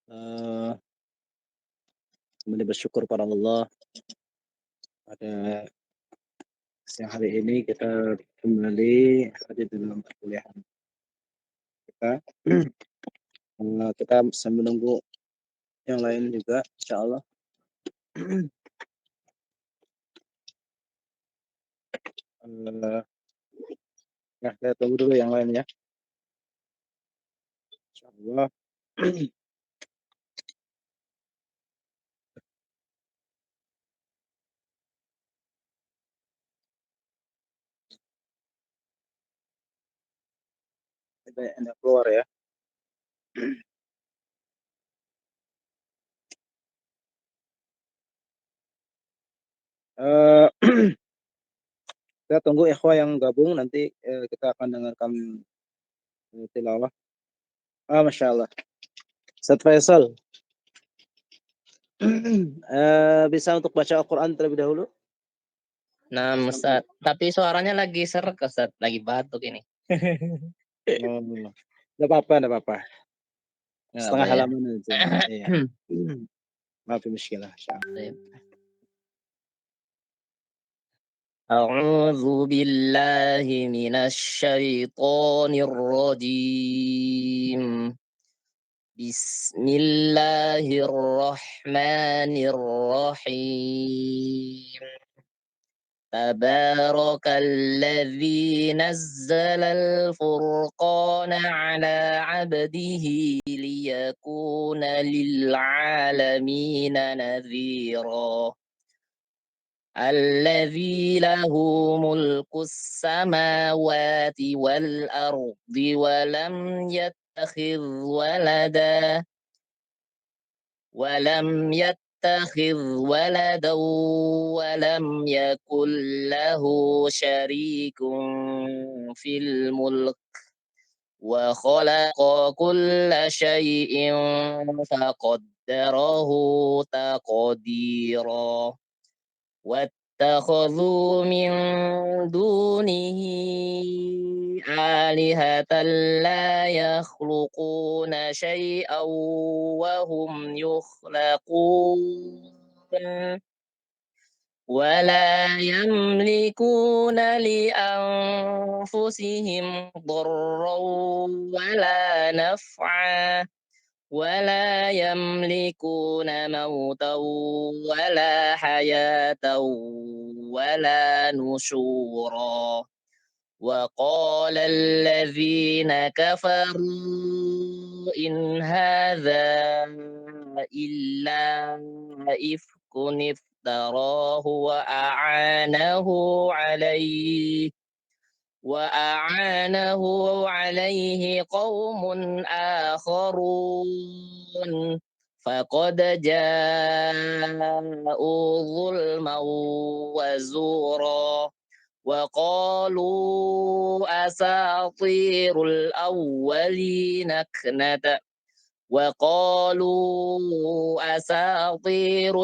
Eee, kembali bersyukur pada Allah pada siang hari ini kita kembali hadir dalam perkuliahan kita. Kita sambil menunggu yang lain juga insyaallah. Eee, ya kita tunggu dulu yang lain ya, insyaallah. Ada keluar ya. Eee, kita tunggu ikhwah yang gabung nanti, kita akan dengarkan, tilawah. Masyaallah. Ustaz Faisal, bisa untuk baca Al-Quran terlebih dahulu? Nah, Sampai Ustaz, tapi suaranya lagi serak, Ustaz, lagi batuk ini. oh, nggak apa-apa nggak apa-apa. Nggak apa Setengah ya? halaman aja, iya. Ma fi musykilah, insyaallah. Baik. أعوذ بالله من الشيطان الرجيم. بسم الله الرحمن الرحيم. تبارك الذي نزل الفرقان على عبده ليكون للعالمين نذيرا. الذي له ملك السماوات والأرض ولم يتخذ ولدا ولم يكن له شريك في الملك وخلق كل شيء فقدره تقديرا. واتخذوا من دونه آلهة لا يخلقون شيئا وهم يخلقون ولا يملكون لأنفسهم ضرا ولا نفعا ولا يملكون موتا ولا حياة ولا نشورا. وقال الذين كفروا إن هذا إلا إفك افتراه وأعانه عليه قوم آخرون فقد جاءوا ظلما وزورا. وقالوا أساطير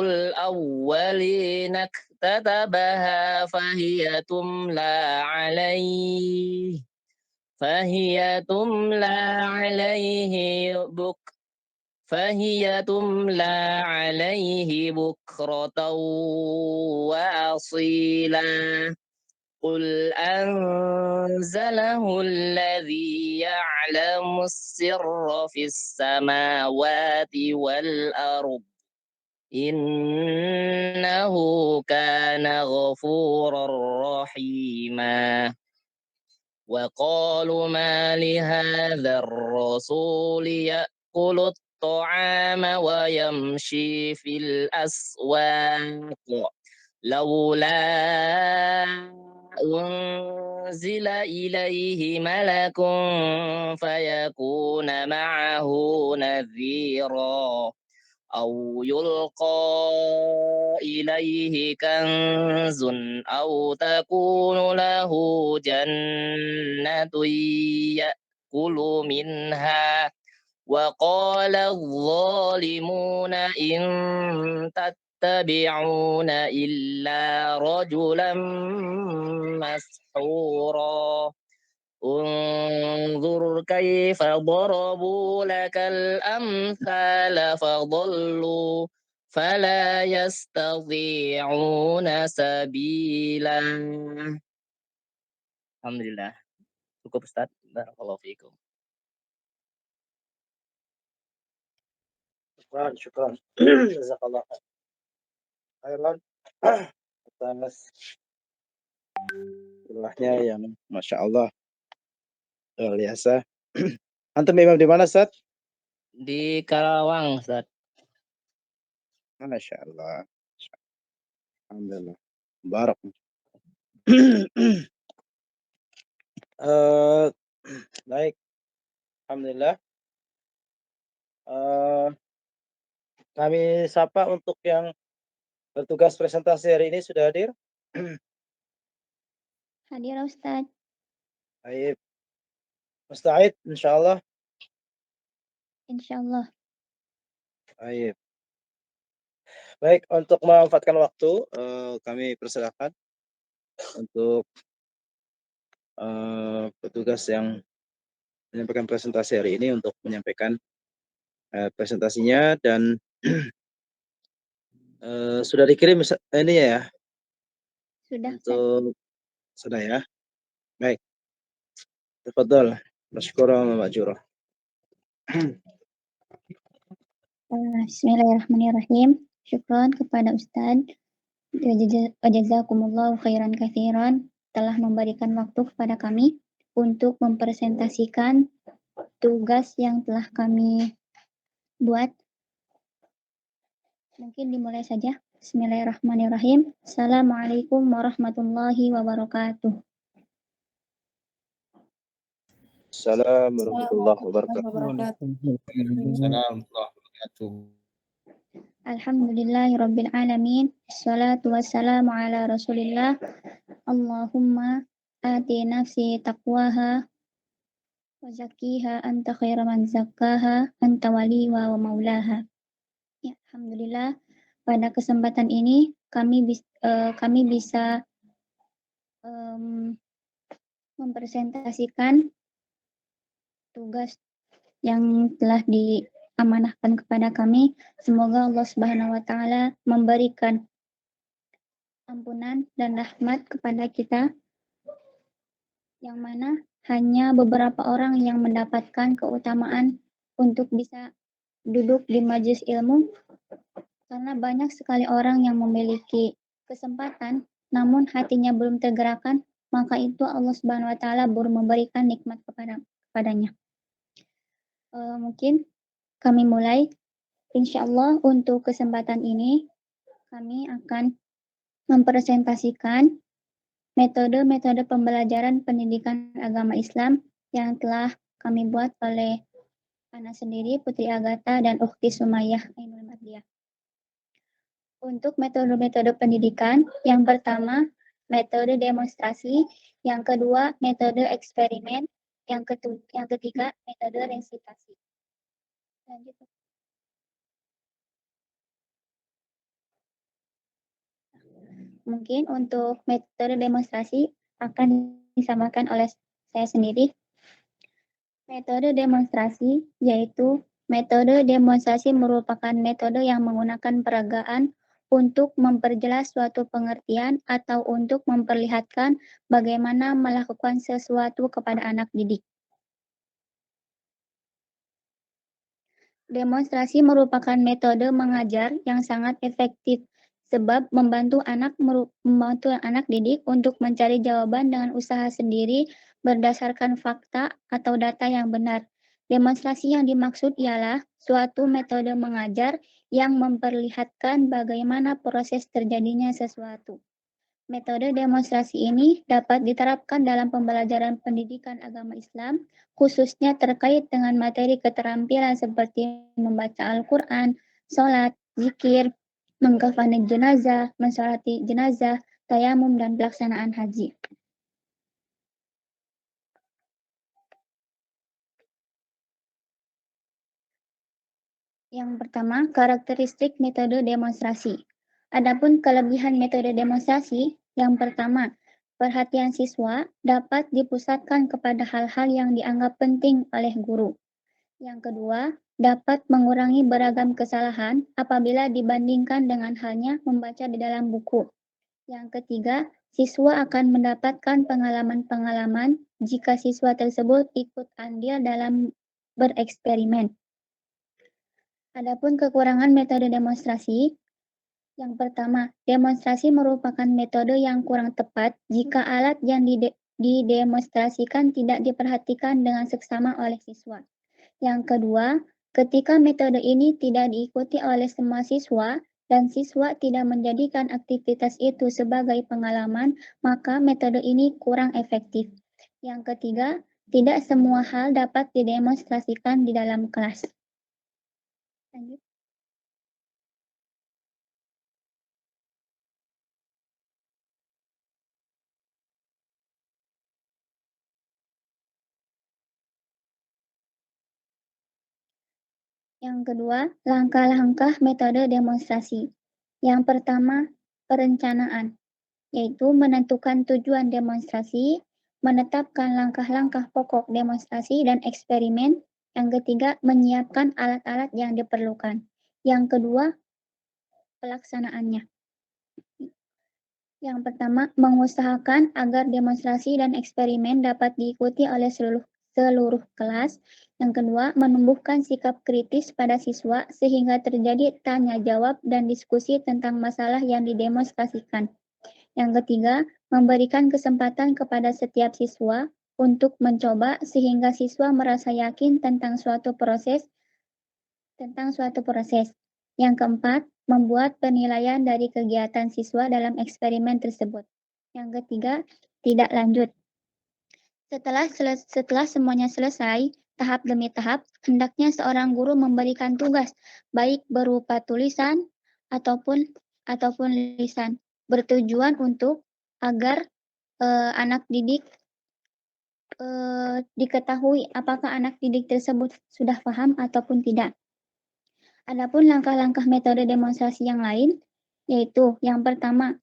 الأولين اكتتبها فهي تملى عليه بكرة وأصيلا. قل أنزله الذي يعلم السر في السماوات والأرض إنه كان غفورا رحيما. وقالوا ما لهذا الرسول يأكل الطعام ويمشي في الأسواق لولا أنزل إليه ملك فيكون معه نذيرا. أو يلقى إليه كنز أو تكون له جنة يأكل منها. وقال الظالمون إن تتبعون إلا رجلا مسحورا. انظر كيف ضربوا لك الأمثال فضلوا فلا يستطيعون سبيلا. Alhamdulillah. Cukup Ustaz. Barakallahu fiikum. Syukran. Jazakallah khairan atas ilahnya yang Masya Allah luar biasa. Antum imam di mana, Ustaz? Di Karawang, Ustaz. Masya Allah. Alhamdulillah. Barak. Baik. Alhamdulillah. Kami sapa untuk yang bertugas presentasi hari ini sudah hadir. Hadir Ustaz. Baik. Musta'id insyaallah. Insyaallah. Baik. Baik, untuk memanfaatkan waktu kami persilakan untuk petugas yang menyampaikan presentasi hari ini untuk menyampaikan presentasinya dan sudah dikirim ini ya Sudah Ustaz. untuk sudah ya. Baik. Tafadhal. Masykuran wa ma'jura. Bismillahirrahmanirrahim. Syukran kepada Ustaz. Jazakumullahu khairan katsiran telah memberikan waktu kepada kami untuk mempresentasikan tugas yang telah kami buat. Mungkin dimulai saja. Bismillahirrahmanirrahim. Assalamualaikum warahmatullahi wabarakatuh. Assalamualaikum warahmatullahi wabarakatuh. Waalaikumsalam warahmatullahi wabarakatuh. Alhamdulillahirabbil alamin. Wassalatu wassalamu ala Rasulillah. Allahumma ati nafsi taqwaha wa zakkiha anta khairu man zakkaha anta waliha wa maulaha. Ya, alhamdulillah pada kesempatan ini kami bisa mempresentasikan tugas yang telah diamanahkan kepada kami. Semoga Allah Subhanahu wa taala memberikan ampunan dan rahmat kepada kita, yang mana hanya beberapa orang yang mendapatkan keutamaan untuk bisa duduk di majelis ilmu, karena banyak sekali orang yang memiliki kesempatan namun hatinya belum tergerakkan, maka itu Allah Subhanahu wa taala baru memberikan nikmat kepadanya. Mungkin kami mulai. Insyaallah untuk kesempatan ini kami akan mempresentasikan metode-metode pembelajaran pendidikan agama Islam yang telah kami buat oleh Ana sendiri, Putri Agatha, dan Ukhti Sumayyah Ainul Mardiyah. Untuk metode-metode pendidikan, yang pertama metode demonstrasi, yang kedua metode eksperimen, yang ketiga metode resitasi. Lanjut. Mungkin untuk metode demonstrasi akan disampaikan oleh saya sendiri. Metode demonstrasi yaitu metode demonstrasi merupakan metode yang menggunakan peragaan untuk memperjelas suatu pengertian atau untuk memperlihatkan bagaimana melakukan sesuatu kepada anak didik. Demonstrasi merupakan metode mengajar yang sangat efektif sebab membantu anak didik untuk mencari jawaban dengan usaha sendiri berdasarkan fakta atau data yang benar. Demonstrasi yang dimaksud ialah suatu metode mengajar yang memperlihatkan bagaimana proses terjadinya sesuatu. Metode demonstrasi ini dapat diterapkan dalam pembelajaran pendidikan agama Islam, khususnya terkait dengan materi keterampilan seperti membaca Al-Quran, sholat, zikir, mengkafani jenazah, mensolati jenazah, tayamum, dan pelaksanaan haji. Yang pertama, karakteristik metode demonstrasi. Adapun kelebihan metode demonstrasi, yang pertama, perhatian siswa dapat dipusatkan kepada hal-hal yang dianggap penting oleh guru. Yang kedua, dapat mengurangi beragam kesalahan apabila dibandingkan dengan halnya membaca di dalam buku. Yang ketiga, siswa akan mendapatkan pengalaman-pengalaman jika siswa tersebut ikut andil dalam bereksperimen. Adapun kekurangan metode demonstrasi, yang pertama, demonstrasi merupakan metode yang kurang tepat jika alat yang didemonstrasikan tidak diperhatikan dengan seksama oleh siswa. Yang kedua, ketika metode ini tidak diikuti oleh semua siswa dan siswa tidak menjadikan aktivitas itu sebagai pengalaman, maka metode ini kurang efektif. Yang ketiga, tidak semua hal dapat didemonstrasikan di dalam kelas. Lanjut. Yang kedua, langkah-langkah metode demonstrasi. Yang pertama, perencanaan, yaitu menentukan tujuan demonstrasi, menetapkan langkah-langkah pokok demonstrasi dan eksperimen. Yang ketiga, menyiapkan alat-alat yang diperlukan. Yang kedua, pelaksanaannya. Yang pertama, mengusahakan agar demonstrasi dan eksperimen dapat diikuti oleh seluruh kelas. Yang kedua, menumbuhkan sikap kritis pada siswa sehingga terjadi tanya jawab dan diskusi tentang masalah yang didemonstrasikan. Yang ketiga, memberikan kesempatan kepada setiap siswa untuk mencoba sehingga siswa merasa yakin tentang suatu proses. Yang keempat, membuat penilaian dari kegiatan siswa dalam eksperimen tersebut. Yang ketiga, tidak lanjut. Setelah semuanya selesai, tahap demi tahap, hendaknya seorang guru memberikan tugas, baik berupa tulisan ataupun lisan, bertujuan untuk agar anak didik diketahui apakah anak didik tersebut sudah paham ataupun tidak. Adapun langkah-langkah metode demonstrasi yang lain, yaitu yang pertama,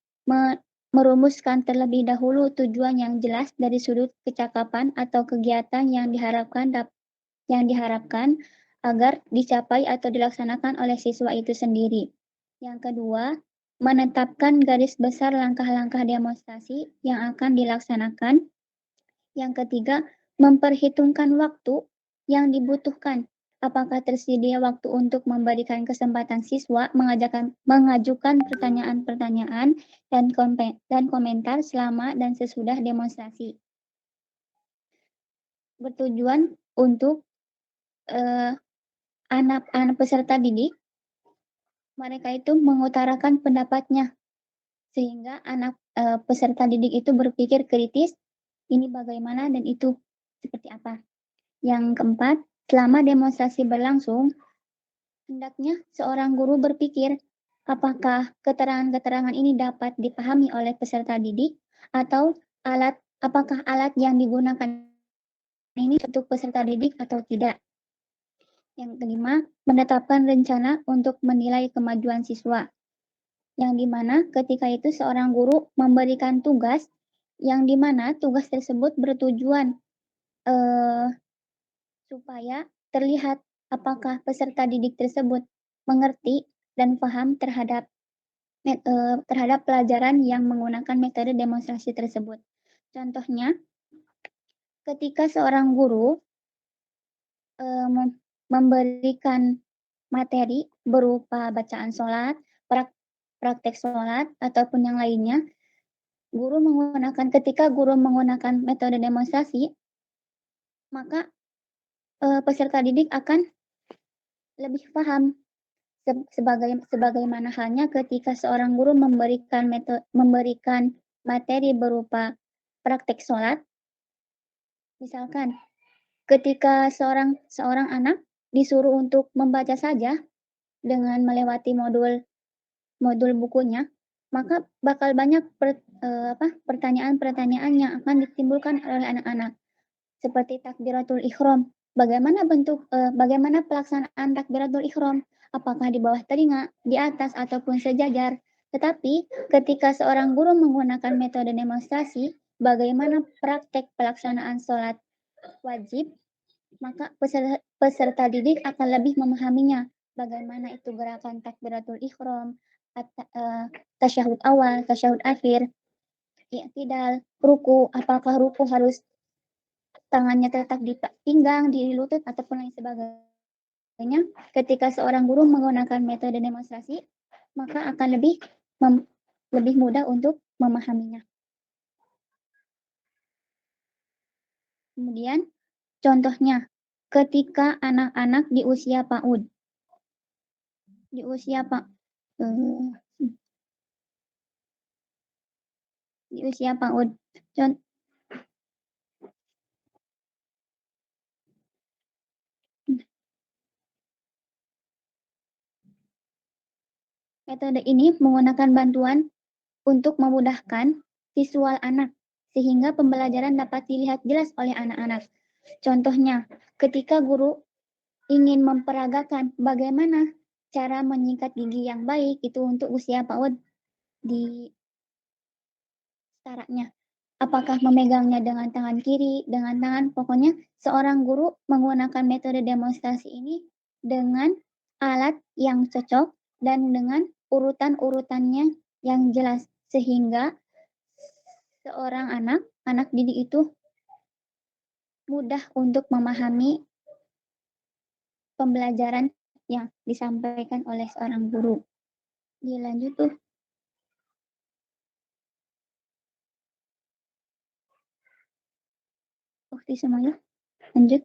merumuskan terlebih dahulu tujuan yang jelas dari sudut kecakapan atau kegiatan yang diharapkan agar dicapai atau dilaksanakan oleh siswa itu sendiri. Yang kedua, menetapkan garis besar langkah-langkah demonstrasi yang akan dilaksanakan. Yang ketiga, memperhitungkan waktu yang dibutuhkan. Apakah tersedia waktu untuk memberikan kesempatan siswa mengajukan pertanyaan-pertanyaan dan komentar selama dan sesudah demonstrasi. Bertujuan untuk anak-anak peserta didik, mereka itu mengutarakan pendapatnya, sehingga anak peserta didik itu berpikir kritis, ini bagaimana dan itu seperti apa. Yang keempat, selama demonstrasi berlangsung, hendaknya seorang guru berpikir apakah keterangan-keterangan ini dapat dipahami oleh peserta didik atau apakah alat yang digunakan ini untuk peserta didik atau tidak. Yang kelima, menetapkan rencana untuk menilai kemajuan siswa. Yang dimana ketika itu seorang guru memberikan tugas yang dimana tugas tersebut bertujuan supaya terlihat apakah peserta didik tersebut mengerti dan paham terhadap pelajaran yang menggunakan metode demonstrasi tersebut. Contohnya, ketika seorang guru memberikan materi berupa bacaan sholat, praktek sholat, ataupun yang lainnya, ketika guru menggunakan metode demonstrasi, maka peserta didik akan lebih paham sebagaimana halnya ketika seorang guru memberikan materi berupa praktek sholat. Misalkan ketika seorang anak disuruh untuk membaca saja dengan melewati modul bukunya, maka bakal banyak pertanyaan-pertanyaan yang akan ditimbulkan oleh anak-anak, seperti takbiratul ihram. Bagaimana pelaksanaan takbiratul ihram? Apakah di bawah telinga, di atas, ataupun sejajar? Tetapi ketika seorang guru menggunakan metode demonstrasi, bagaimana praktek pelaksanaan sholat wajib, maka peserta didik akan lebih memahaminya. Bagaimana itu gerakan takbiratul ihram, tasyahud awal, tasyahud akhir, i'tidal, ruku, apakah ruku harus tangannya terletak di pinggang, di lutut, ataupun lain sebagainya. Ketika seorang guru menggunakan metode demonstrasi, maka akan lebih mudah untuk memahaminya. Kemudian, contohnya, ketika anak-anak di usia PAUD. Di usia PAUD. Metode ini menggunakan bantuan untuk memudahkan visual anak, sehingga pembelajaran dapat dilihat jelas oleh anak-anak. Contohnya, ketika guru ingin memperagakan bagaimana cara menyikat gigi yang baik itu untuk usia PAUD di caranya. Apakah memegangnya dengan tangan kiri, dengan tangan, pokoknya seorang guru menggunakan metode demonstrasi ini dengan alat yang cocok dan dengan urutan-urutannya yang jelas, sehingga seorang anak didik itu mudah untuk memahami pembelajaran yang disampaikan oleh seorang guru. Dilanjut tuh. Ukti semuanya. Lanjut.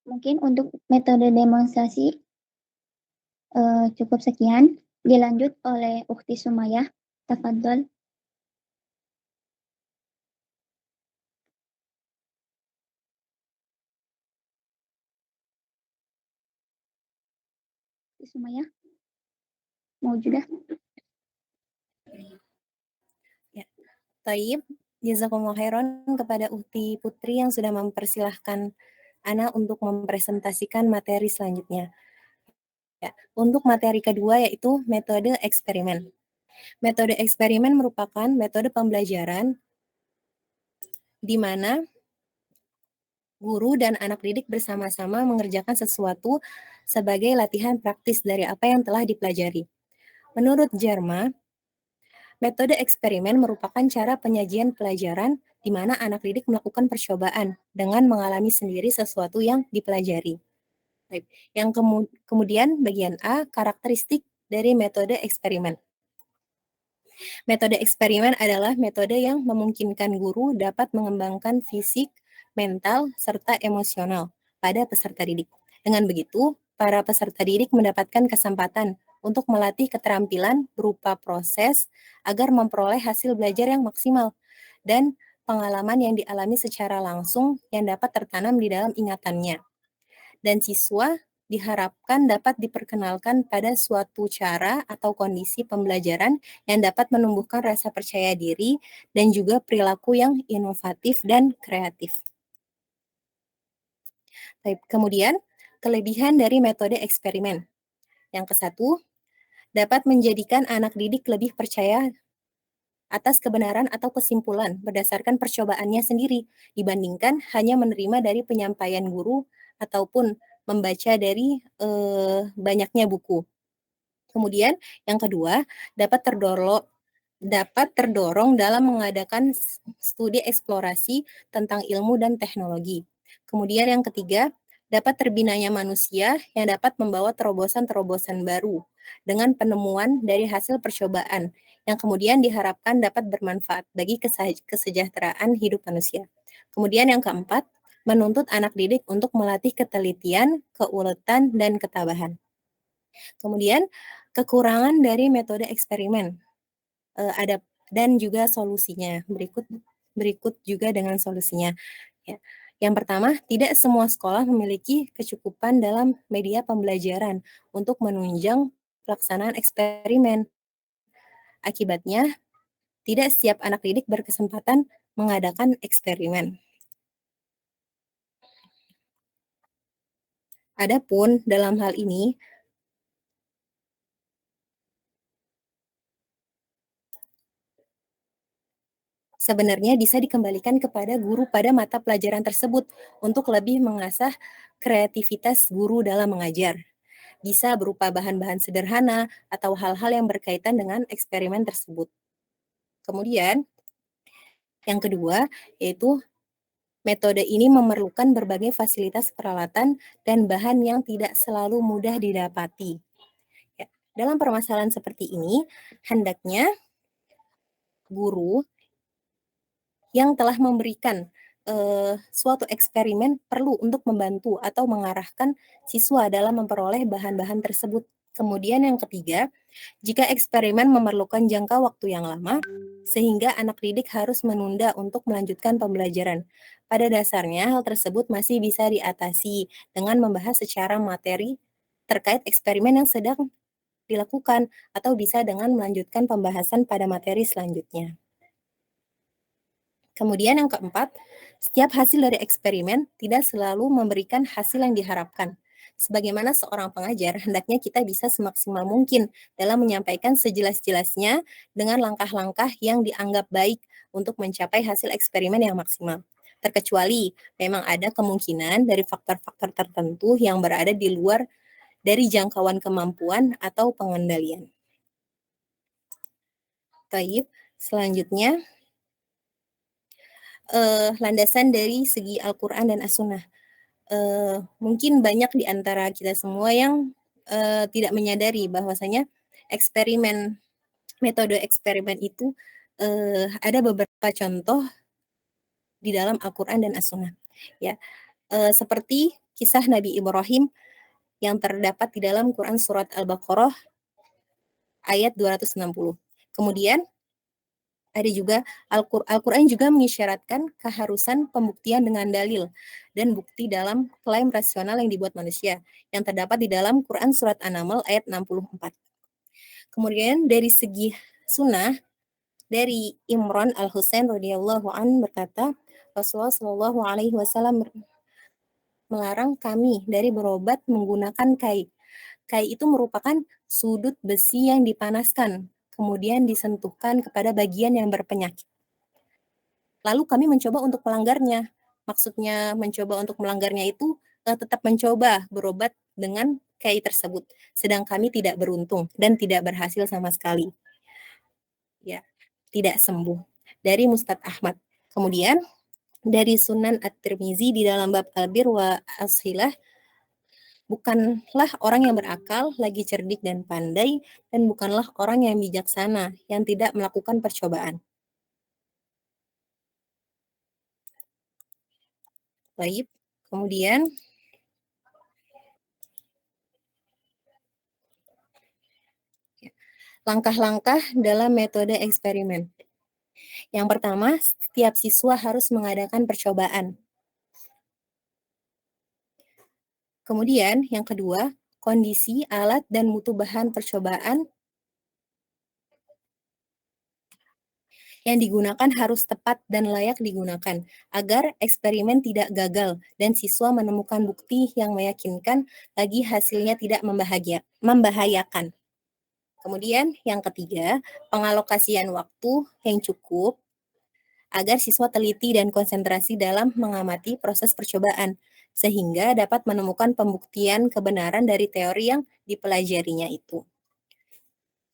Mungkin untuk metode demonstrasi cukup sekian. Dilanjut oleh Ukti Sumayah. Tafadhol. Ukti Sumayah. Mau juga? Ya. Taib, jazakumullah khairan kepada Ukti Putri yang sudah mempersilahkan Ana untuk mempresentasikan materi selanjutnya. Ya, untuk materi kedua yaitu metode eksperimen. Metode eksperimen merupakan metode pembelajaran di mana guru dan anak didik bersama-sama mengerjakan sesuatu sebagai latihan praktis dari apa yang telah dipelajari. Menurut Jerma, metode eksperimen merupakan cara penyajian pelajaran di mana anak didik melakukan percobaan dengan mengalami sendiri sesuatu yang dipelajari. Yang kemudian bagian A, karakteristik dari metode eksperimen. Metode eksperimen adalah metode yang memungkinkan guru dapat mengembangkan fisik, mental, serta emosional pada peserta didik. Dengan begitu, para peserta didik mendapatkan kesempatan untuk melatih keterampilan berupa proses agar memperoleh hasil belajar yang maksimal dan pengalaman yang dialami secara langsung yang dapat tertanam di dalam ingatannya. Dan siswa diharapkan dapat diperkenalkan pada suatu cara atau kondisi pembelajaran yang dapat menumbuhkan rasa percaya diri dan juga perilaku yang inovatif dan kreatif. Kemudian, kelebihan dari metode eksperimen. Yang ke-1, dapat menjadikan anak didik lebih percaya atas kebenaran atau kesimpulan berdasarkan percobaannya sendiri dibandingkan hanya menerima dari penyampaian guru ataupun membaca dari banyaknya buku. Kemudian yang kedua, dapat terdorong dalam mengadakan studi eksplorasi tentang ilmu dan teknologi. Kemudian yang ketiga, dapat terbinanya manusia yang dapat membawa terobosan-terobosan baru dengan penemuan dari hasil percobaan yang kemudian diharapkan dapat bermanfaat bagi kesejahteraan hidup manusia. Kemudian yang keempat, menuntut anak didik untuk melatih ketelitian, keuletan, dan ketabahan. Kemudian, kekurangan dari metode eksperimen ada dan juga solusinya. Berikut juga dengan solusinya. Ya. Yang pertama, tidak semua sekolah memiliki kecukupan dalam media pembelajaran untuk menunjang pelaksanaan eksperimen. Akibatnya, tidak setiap anak didik berkesempatan mengadakan eksperimen. Adapun dalam hal ini, sebenarnya bisa dikembalikan kepada guru pada mata pelajaran tersebut untuk lebih mengasah kreativitas guru dalam mengajar. Bisa berupa bahan-bahan sederhana atau hal-hal yang berkaitan dengan eksperimen tersebut. Kemudian, yang kedua, yaitu metode ini memerlukan berbagai fasilitas peralatan dan bahan yang tidak selalu mudah didapati. Ya, dalam permasalahan seperti ini, hendaknya guru yang telah memberikan suatu eksperimen perlu untuk membantu atau mengarahkan siswa dalam memperoleh bahan-bahan tersebut. Kemudian yang ketiga, jika eksperimen memerlukan jangka waktu yang lama, sehingga anak didik harus menunda untuk melanjutkan pembelajaran. Pada dasarnya, hal tersebut masih bisa diatasi dengan membahas secara materi terkait eksperimen yang sedang dilakukan, atau bisa dengan melanjutkan pembahasan pada materi selanjutnya. Kemudian yang keempat, setiap hasil dari eksperimen tidak selalu memberikan hasil yang diharapkan. Sebagaimana seorang pengajar, hendaknya kita bisa semaksimal mungkin dalam menyampaikan sejelas-jelasnya dengan langkah-langkah yang dianggap baik untuk mencapai hasil eksperimen yang maksimal. Terkecuali memang ada kemungkinan dari faktor-faktor tertentu yang berada di luar dari jangkauan kemampuan atau pengendalian. Baik, selanjutnya landasan dari segi Al-Quran dan As-Sunnah. Mungkin banyak di antara kita semua yang tidak menyadari bahwasanya metode eksperimen itu ada beberapa contoh di dalam Al-Quran dan As-Sunnah. Ya, seperti kisah Nabi Ibrahim yang terdapat di dalam Quran surat Al-Baqarah ayat 260. Kemudian ada juga Al-Quran juga mengisyaratkan keharusan pembuktian dengan dalil dan bukti dalam klaim rasional yang dibuat manusia yang terdapat di dalam Quran surat An-Naml ayat 64. Kemudian dari segi sunnah, dari Imran Al-Husain radhiyallahu an berkata, Rasulullah Shallallahu alaihi wasallam melarang kami dari berobat menggunakan kai. Kai itu merupakan sudut besi yang dipanaskan, kemudian disentuhkan kepada bagian yang berpenyakit. Lalu kami mencoba untuk melanggarnya. Maksudnya mencoba untuk melanggarnya itu tetap mencoba berobat dengan kai tersebut. Sedang kami tidak beruntung dan tidak berhasil sama sekali. Ya, tidak sembuh. Dari Mustad Ahmad. Kemudian dari Sunan At-Tirmizi di dalam bab Al-Bir wa As-Hilah, bukanlah orang yang berakal, lagi cerdik dan pandai, dan bukanlah orang yang bijaksana, yang tidak melakukan percobaan. Baik, kemudian langkah-langkah dalam metode eksperimen. Yang pertama, setiap siswa harus mengadakan percobaan. Kemudian, yang kedua, kondisi, alat, dan mutu bahan percobaan yang digunakan harus tepat dan layak digunakan, agar eksperimen tidak gagal dan siswa menemukan bukti yang meyakinkan lagi hasilnya tidak membahayakan. Kemudian yang ketiga, pengalokasian waktu yang cukup agar siswa teliti dan konsentrasi dalam mengamati proses percobaan, sehingga dapat menemukan pembuktian kebenaran dari teori yang dipelajarinya itu.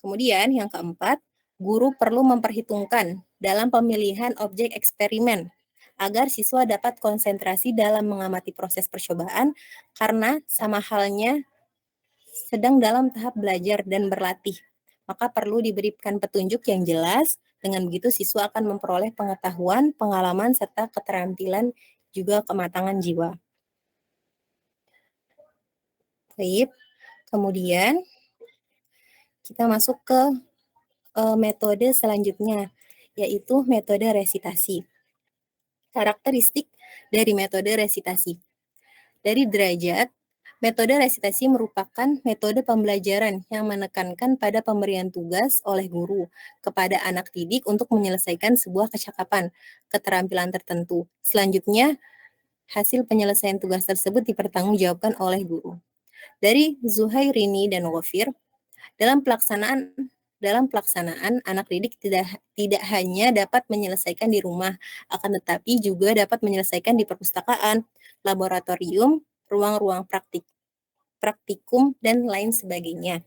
Kemudian yang keempat, guru perlu memperhitungkan dalam pemilihan objek eksperimen agar siswa dapat konsentrasi dalam mengamati proses percobaan karena sama halnya sedang dalam tahap belajar dan berlatih. Maka perlu diberikan petunjuk yang jelas, dengan begitu siswa akan memperoleh pengetahuan, pengalaman, serta keterampilan juga kematangan jiwa. Baik, kemudian kita masuk ke metode selanjutnya, yaitu metode resitasi. Karakteristik dari metode resitasi. Dari derajat, metode resitasi merupakan metode pembelajaran yang menekankan pada pemberian tugas oleh guru kepada anak didik untuk menyelesaikan sebuah kecakapan, keterampilan tertentu. Selanjutnya, hasil penyelesaian tugas tersebut dipertanggungjawabkan oleh guru. Dari Zuhairini dan Ghafir, dalam pelaksanaan anak didik tidak hanya dapat menyelesaikan di rumah, akan tetapi juga dapat menyelesaikan di perpustakaan, laboratorium, ruang-ruang praktikum, dan lain sebagainya.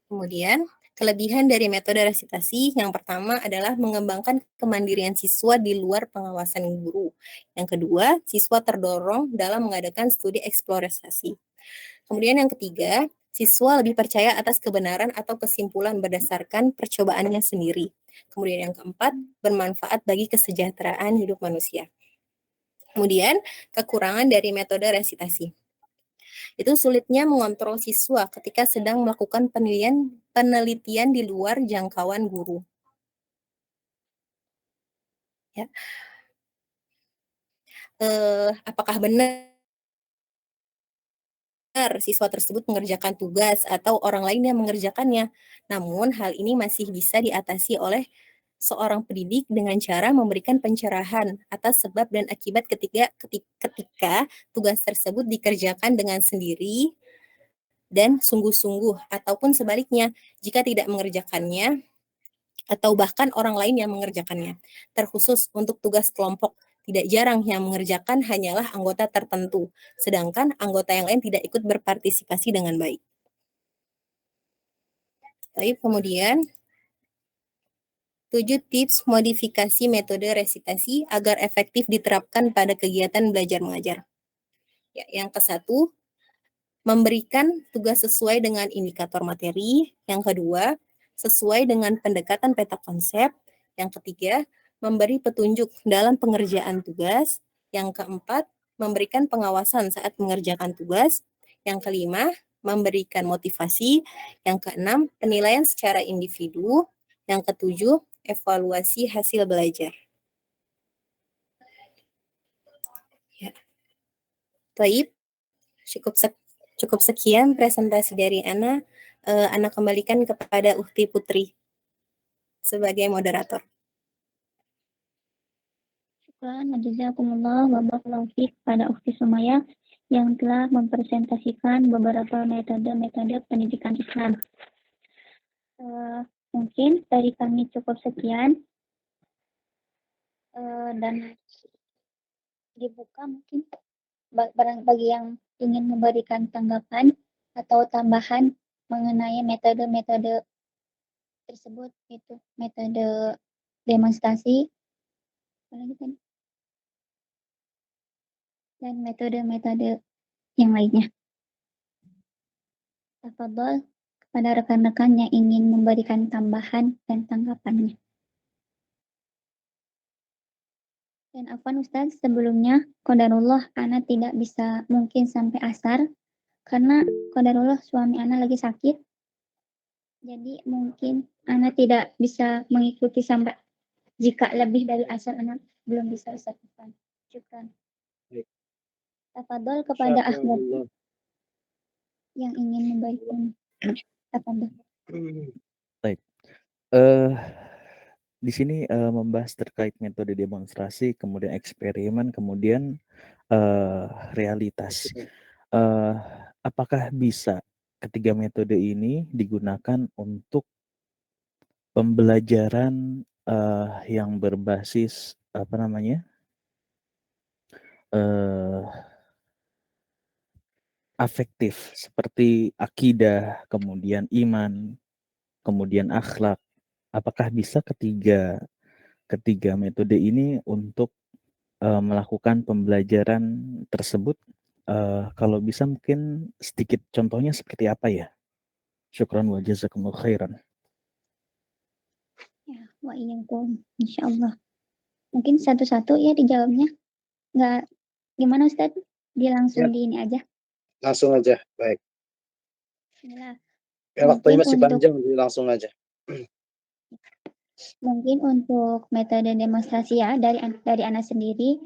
Kemudian, kelebihan dari metode resitasi yang pertama adalah mengembangkan kemandirian siswa di luar pengawasan guru. Yang kedua, siswa terdorong dalam mengadakan studi eksplorasi. Kemudian yang ketiga, siswa lebih percaya atas kebenaran atau kesimpulan berdasarkan percobaannya sendiri. Kemudian yang keempat, bermanfaat bagi kesejahteraan hidup manusia. Kemudian, kekurangan dari metode resitasi. Itu sulitnya mengontrol siswa ketika sedang melakukan penelitian di luar jangkauan guru. Ya. Apakah benar siswa tersebut mengerjakan tugas atau orang lain yang mengerjakannya? Namun hal ini masih bisa diatasi oleh seorang pendidik dengan cara memberikan pencerahan atas sebab dan akibat ketika tugas tersebut dikerjakan dengan sendiri dan sungguh-sungguh, ataupun sebaliknya jika tidak mengerjakannya atau bahkan orang lain yang mengerjakannya. Terkhusus untuk tugas kelompok, tidak jarang yang mengerjakan hanyalah anggota tertentu, sedangkan anggota yang lain tidak ikut berpartisipasi dengan baik. Baik, kemudian 7 tips modifikasi metode resitasi agar efektif diterapkan pada kegiatan belajar mengajar. Ya, yang ke-1, memberikan tugas sesuai dengan indikator materi. Yang kedua, sesuai dengan pendekatan peta konsep. Yang ketiga, memberi petunjuk dalam pengerjaan tugas. Yang keempat, memberikan pengawasan saat mengerjakan tugas. Yang kelima, memberikan motivasi. Yang keenam, penilaian secara individu. Yang ketujuh, evaluasi hasil belajar. Ya. Baik, cukup sekian presentasi dari Ana. Ana kembalikan kepada Ukti Putri sebagai moderator. Syukran, jazakumullah wa barakallahu fiik pada Ukti Sumaya yang telah mempresentasikan beberapa metode-metode pendidikan Islam. Mungkin dari kami cukup sekian dan dibuka mungkin bagi yang ingin memberikan tanggapan atau tambahan mengenai metode-metode tersebut, itu metode demonstrasi dan metode-metode yang lainnya. Tafadhol kepada rekan-rekan yang ingin memberikan tambahan dan tanggapannya. Dan afwan Ustaz, sebelumnya qadarullah Ana tidak bisa mungkin sampai asar karena qadarullah suami Ana lagi sakit. Jadi mungkin Ana tidak bisa mengikuti sampai jika lebih dari asar Ana belum bisa Ustaz. Syukran. Tafadhol kepada akhwat yang ingin memberikan tafadhol. Baik. Di sini membahas terkait metode demonstrasi, kemudian eksperimen, kemudian realitas. Apakah bisa ketiga metode ini digunakan untuk pembelajaran yang berbasis afektif seperti akidah, kemudian iman, kemudian akhlak? Apakah bisa ketiga metode ini untuk melakukan pembelajaran tersebut? Kalau bisa mungkin sedikit contohnya seperti apa ya? Syukran wa jazakumullah khairan. Ya, wa iyyakum, insyaallah. Mungkin satu-satu ya dijawabnya. Enggak gimana Ustaz? Dia langsung di ini aja. Langsung aja, baik. Bismillah. Ya, waktunya masih Mungkin panjang, jadi langsung aja. Mungkin untuk metode demonstrasi ya dari Ana sendiri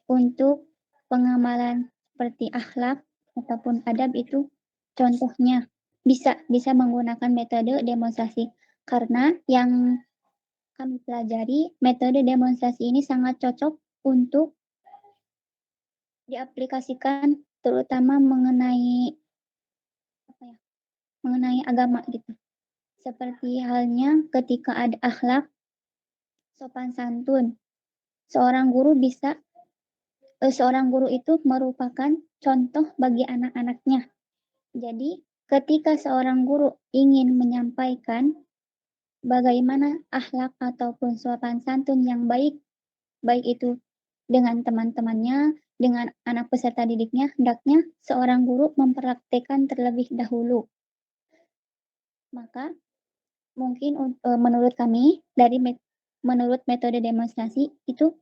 untuk pengamalan seperti akhlak ataupun adab itu contohnya bisa menggunakan metode demonstrasi karena yang kami pelajari metode demonstrasi ini sangat cocok untuk diaplikasikan terutama mengenai mengenai agama gitu. Seperti halnya ketika ada akhlak, sopan santun. Seorang guru itu merupakan contoh bagi anak-anaknya. Jadi, ketika seorang guru ingin menyampaikan bagaimana akhlak ataupun sopan santun yang baik, baik itu dengan teman-temannya, dengan anak peserta didiknya, hendaknya seorang guru mempraktekkan terlebih dahulu. Maka mungkin menurut kami menurut metode demonstrasi itu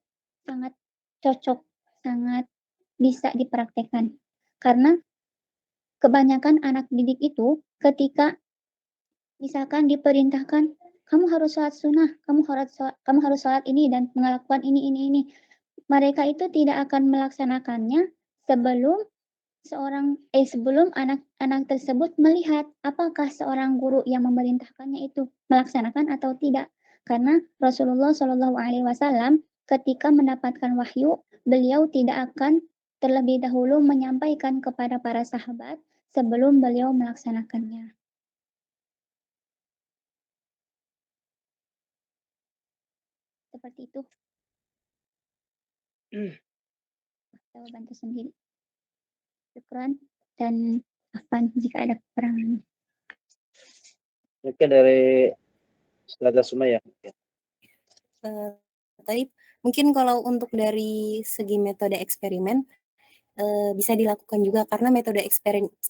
sangat cocok, sangat bisa dipraktekkan. Karena kebanyakan anak didik itu ketika misalkan diperintahkan kamu harus sholat sunnah, kamu harus sholat ini dan melakukan ini. Mereka itu tidak akan melaksanakannya sebelum anak-anak tersebut melihat apakah seorang guru yang memerintahkannya itu melaksanakan atau tidak. Karena Rasulullah Shallallahu Alaihi Wasallam ketika mendapatkan wahyu, beliau tidak akan terlebih dahulu menyampaikan kepada para sahabat sebelum beliau melaksanakannya. Seperti itu. Saya bantu sendiri. Syukran dan afan jika ada kekurangan. Mungkin dari Ustazah Sumayya. Taib, mungkin kalau untuk dari segi metode eksperimen bisa dilakukan juga karena metode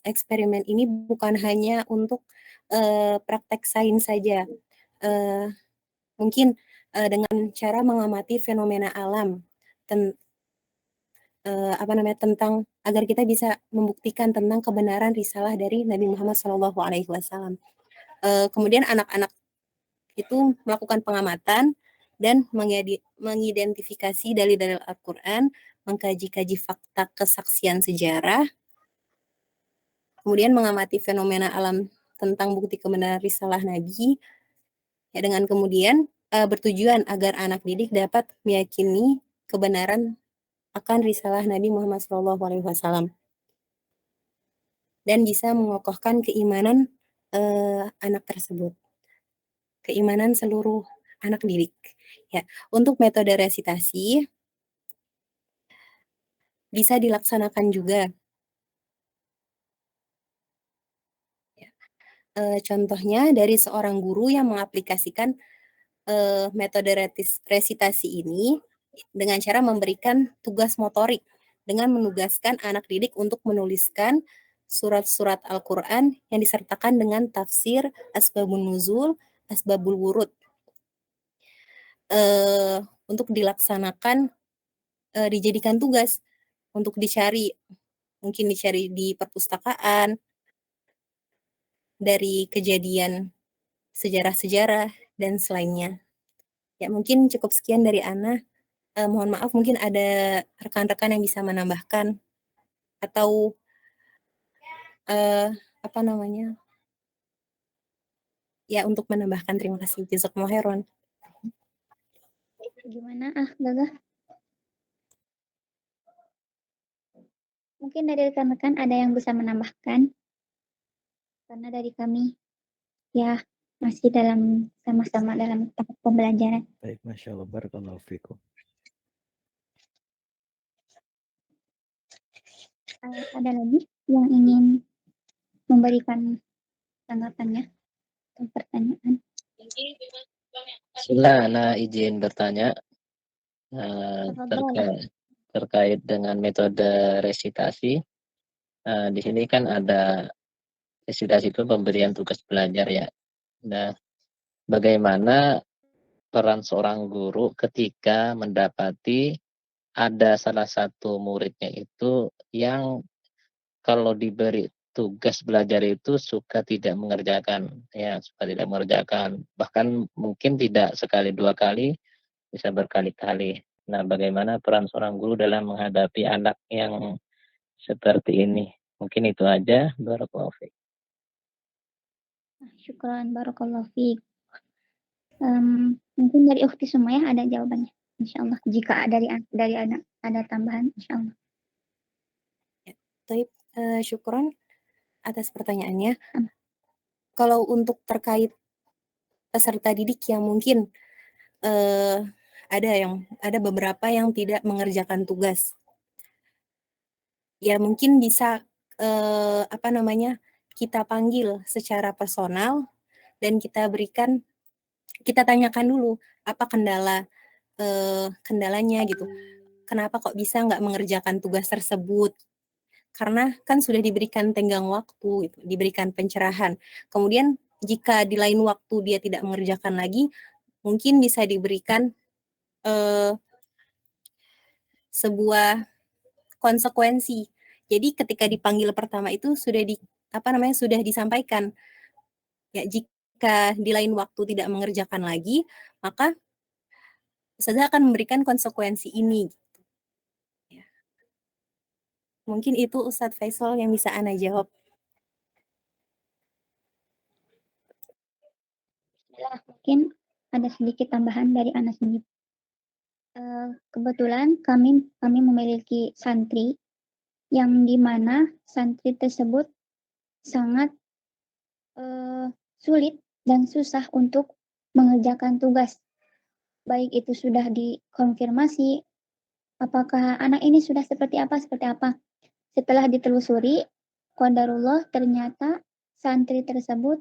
eksperimen ini bukan hanya untuk praktek sains saja. Mungkin dengan cara mengamati fenomena alam tentang agar kita bisa membuktikan tentang kebenaran risalah dari Nabi Muhammad SAW. Kemudian anak-anak itu melakukan pengamatan dan mengidentifikasi dalil-dalil Al-Quran, mengkaji-kaji fakta kesaksian sejarah, kemudian mengamati fenomena alam tentang bukti kebenaran risalah Nabi, ya, dengan kemudian bertujuan agar anak didik dapat meyakini kebenaran akan risalah Nabi Muhammad SAW dan bisa mengokohkan keimanan anak tersebut, keimanan seluruh anak didik. Ya, untuk metode resitasi bisa dilaksanakan juga. Ya. Contohnya dari seorang guru yang mengaplikasikan metode resitasi ini dengan cara memberikan tugas motorik dengan menugaskan anak didik untuk menuliskan surat-surat Al-Quran yang disertakan dengan tafsir, asbabun nuzul, asbabul wurud. Untuk dilaksanakan, dijadikan tugas untuk dicari, mungkin dicari di perpustakaan, dari kejadian sejarah-sejarah, dan selainnya. Ya, mungkin cukup sekian dari Ana. Mohon maaf, mungkin ada rekan-rekan yang bisa menambahkan atau ya untuk menambahkan. Terima kasih. Jazakumullah khairan. Gimana Gagah? Mungkin dari rekan-rekan ada yang bisa menambahkan? Karena dari kami ya masih sama-sama dalam tahap pembelajaran. Baik, Masya Allah, barakallahu fikum. Ada lagi yang ingin memberikan tanggapannya atau pertanyaan? Bismillah, Ana izin bertanya terkait dengan metode resitasi. Di sini kan ada resitasi itu pemberian tugas belajar ya. Nah, bagaimana peran seorang guru ketika mendapati ada salah satu muridnya itu yang kalau diberi tugas belajar itu suka tidak mengerjakan, bahkan mungkin tidak sekali dua kali, bisa berkali-kali. Nah, bagaimana peran seorang guru dalam menghadapi anak yang seperti ini? Mungkin itu aja. Barakallahu fiik. Syukran, barakallahu fiik. Mungkin dari Ukhti Sumayah ada jawabannya, insyaallah. Jika dari anak ada tambahan, insyaallah. Baik, syukron atas pertanyaannya. Kalau untuk terkait peserta didik yang mungkin ada beberapa yang tidak mengerjakan tugas. Ya mungkin bisa kita panggil secara personal dan kita tanyakan dulu apa kendalanya gitu. Kenapa kok bisa nggak mengerjakan tugas tersebut? Karena kan sudah diberikan tenggang waktu, gitu, diberikan pencerahan. Kemudian jika di lain waktu dia tidak mengerjakan lagi, mungkin bisa diberikan sebuah konsekuensi. Jadi ketika dipanggil pertama itu sudah disampaikan. Ya, jika di lain waktu tidak mengerjakan lagi, maka Ustazah akan memberikan konsekuensi ini. Ya. Mungkin itu Ustadz Faisal yang bisa Ana jawab. Mungkin ada sedikit tambahan dari Ana sendiri. Kebetulan kami memiliki santri yang dimana santri tersebut sangat sulit dan susah untuk mengerjakan tugas. Baik itu sudah dikonfirmasi apakah anak ini sudah seperti apa. Setelah ditelusuri, qadarullah ternyata santri tersebut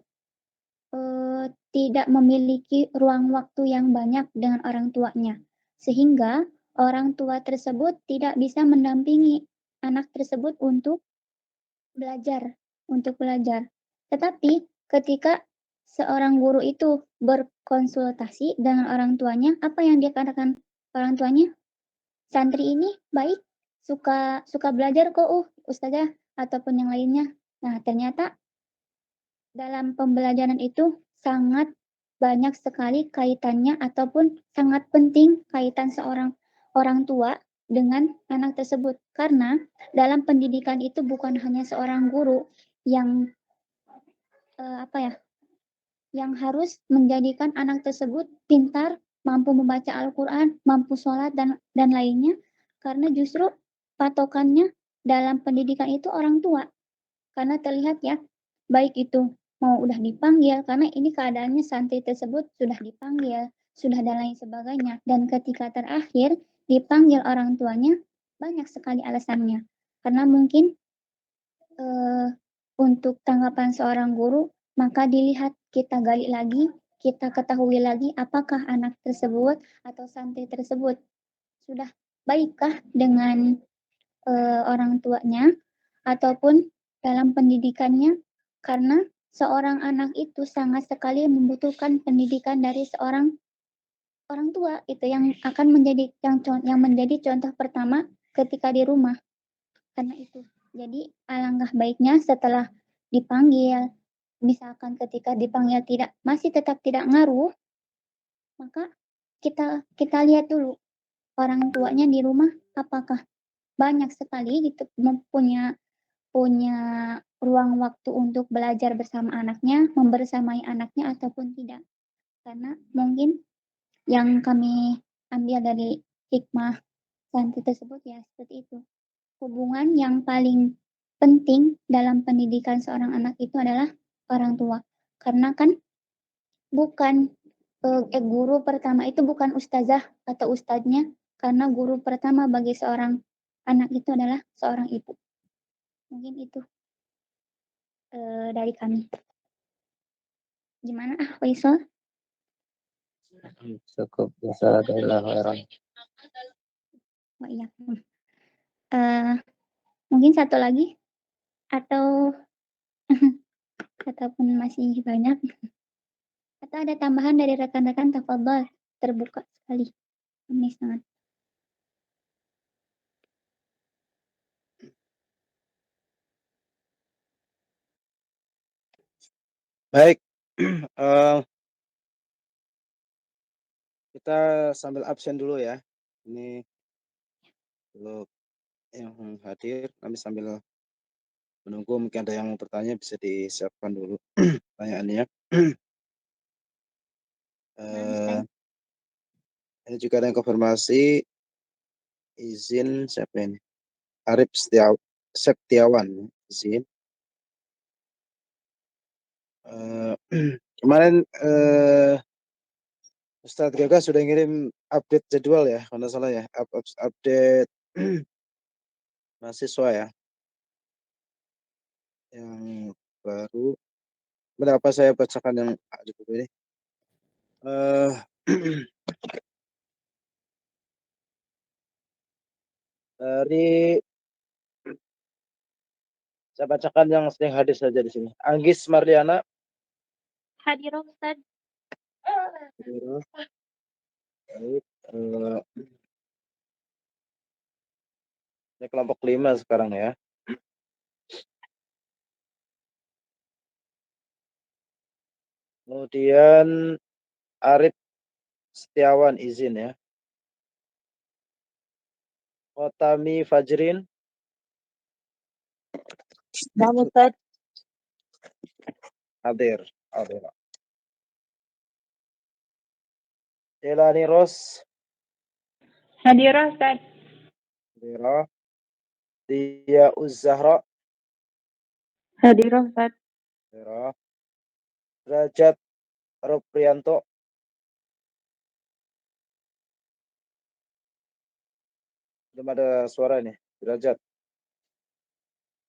tidak memiliki ruang waktu yang banyak dengan orang tuanya. Sehingga orang tua tersebut tidak bisa mendampingi anak tersebut untuk belajar. Tetapi ketika seorang guru itu berkonsultasi dengan orang tuanya, apa yang dia katakan orang tuanya? Santri ini baik, suka belajar kok, ustazah, ataupun yang lainnya. Nah, ternyata dalam pembelajaran itu sangat banyak sekali kaitannya ataupun sangat penting kaitan seorang orang tua dengan anak tersebut. Karena dalam pendidikan itu bukan hanya seorang guru yang yang harus menjadikan anak tersebut pintar, mampu membaca Al-Quran, mampu sholat, dan lainnya. Karena justru patokannya dalam pendidikan itu orang tua. Karena terlihat ya, baik itu mau udah dipanggil, karena ini keadaannya santri tersebut sudah dipanggil, sudah dan lain sebagainya. Dan ketika terakhir dipanggil orang tuanya, banyak sekali alasannya. Karena mungkin untuk tanggapan seorang guru, maka dilihat, kita gali lagi, kita ketahui lagi apakah anak tersebut atau santri tersebut sudah baikkah dengan orang tuanya ataupun dalam pendidikannya, karena seorang anak itu sangat sekali membutuhkan pendidikan dari seorang orang tua itu yang akan menjadi yang menjadi contoh pertama ketika di rumah. Karena itu. Jadi alangkah baiknya setelah dipanggil, misalkan ketika dipanggil masih tetap tidak ngaruh, maka kita lihat dulu orang tuanya di rumah apakah banyak sekali gitu punya ruang waktu untuk belajar bersama anaknya, membersamai anaknya ataupun tidak. Karena mungkin yang kami ambil dari hikmah santri tersebut ya seperti itu. Hubungan yang paling penting dalam pendidikan seorang anak itu adalah orang tua. Karena kan bukan guru pertama itu bukan ustazah atau ustadznya, karena guru pertama bagi seorang anak itu adalah seorang ibu. Mungkin itu dari kami. Gimana Faisal? Cukup, jazakallah khairan. Oh iya. Mungkin satu lagi atau ataupun masih banyak, atau ada tambahan dari rekan-rekan, tafadhol, terbuka sekali. Ini sangat. Baik, kita sambil absen dulu ya. Ini untuk yang hadir, kami sambil menunggu, mungkin ada yang mau bertanya bisa disiapkan dulu pertanyaannya. Ini juga ada yang konfirmasi izin siapa ini? Arif Septiawan, izin. Kemarin Ustadz Gaga sudah ngirim update jadwal ya, kalau nggak salah ya, update mahasiswa ya, yang baru. Berapa saya bacakan yang di buku ini? Dari saya bacakan yang sering hadir saja di sini. Anggis Marliana. Hadir Ustaz. Baik, ini kelompok 5 sekarang ya. Kemudian Arif Setiawan izin ya. Otami Fajrin. Ustaz. Hadir. Delani Ros. Hadir Ustaz. Hadira. Dia Uzzahra. Hadir Ustaz. Hadira. Derajat Roprianto. Belum ada suara ini. Derajat.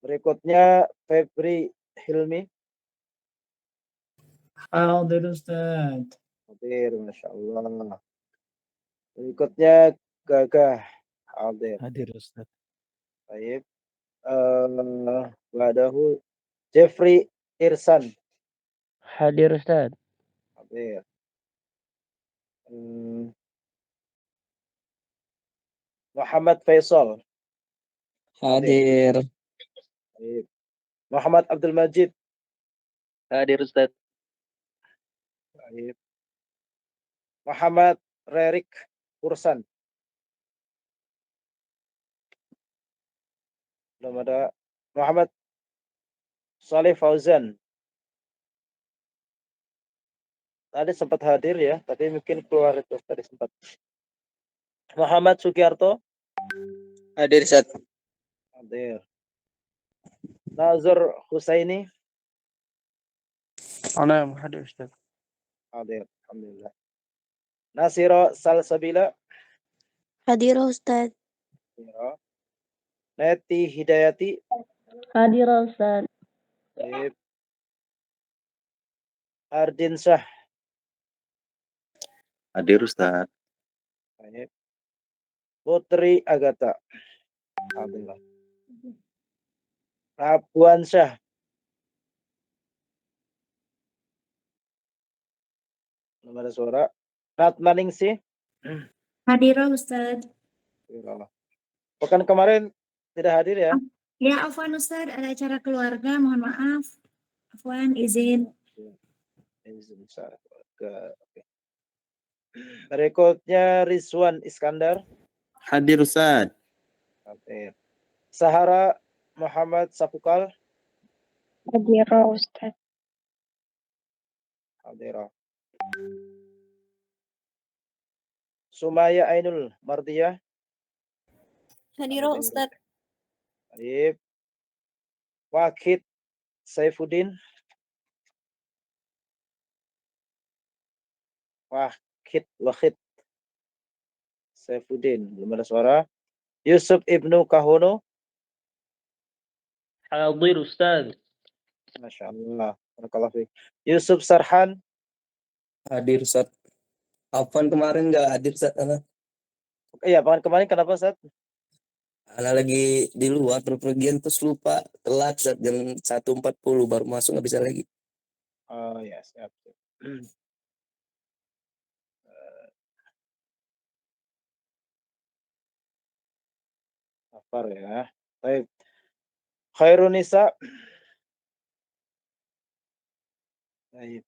Berikutnya Febri Hilmi. Hadir Ustaz. Hadir, Masya Allah. Berikutnya Gagah. Hadir. Hadir Ustaz. Baik. Wadahu Jeffrey Irsan. Hadir Ustaz. Hadir. Muhammad Faisal. Hadir. Baik. Muhammad Abdul Majid. Hadir Ustaz. Baik. Muhammad Rerik Ursan. Belum ada. Muhammad Saleh Fauzan. Tadi sempat hadir ya, tapi mungkin keluar itu tadi sempat. Muhammad Sugiarto. Hadir Ustaz. Hadir. Nazar Husaini. Hadir Ustaz. Hadir. Alhamdulillah. Nasiro Salsabila. Hadir Ustaz. Nasiro. Neti Hidayati. Hadir Ustaz. Baik. Ardin Syah. Hadir Ustaz. Baik. Putri Agatha. Alhamdulillah. Rabuan Syah. Belum ada suara. Ratmaningsih. Hadir Ustaz. Pekan kemarin tidak hadir ya? Ya, afwan Ustaz, ada acara keluarga, mohon maaf. Afwan, izin. Oke. Berikutnya Rizwan Iskandar. Hadir Ustaz. Hadir. Sahara Muhammad Sapukal. Hadir Ustaz. Hadir. Sumaya Ainul Mardiyah. Hadir Ustaz. Baik. Wakid Saifuddin. Wakid Saifuddin. Belum ada suara. Yusuf Ibnu Kahono. Hadir Ustaz. Masya Allah. Barakallahu fiik. Yusuf Sarhan. Hadir Ustaz. Afwan kemarin nggak hadir Ustaz. Iya, pekan kemarin kenapa Ustaz? Ana lagi di luar berpergian terus lupa telat Ustaz, jam 1.40 baru masuk nggak bisa lagi. Oh ya, siap. Sabar ya. Baik. Khairunisa. Baik.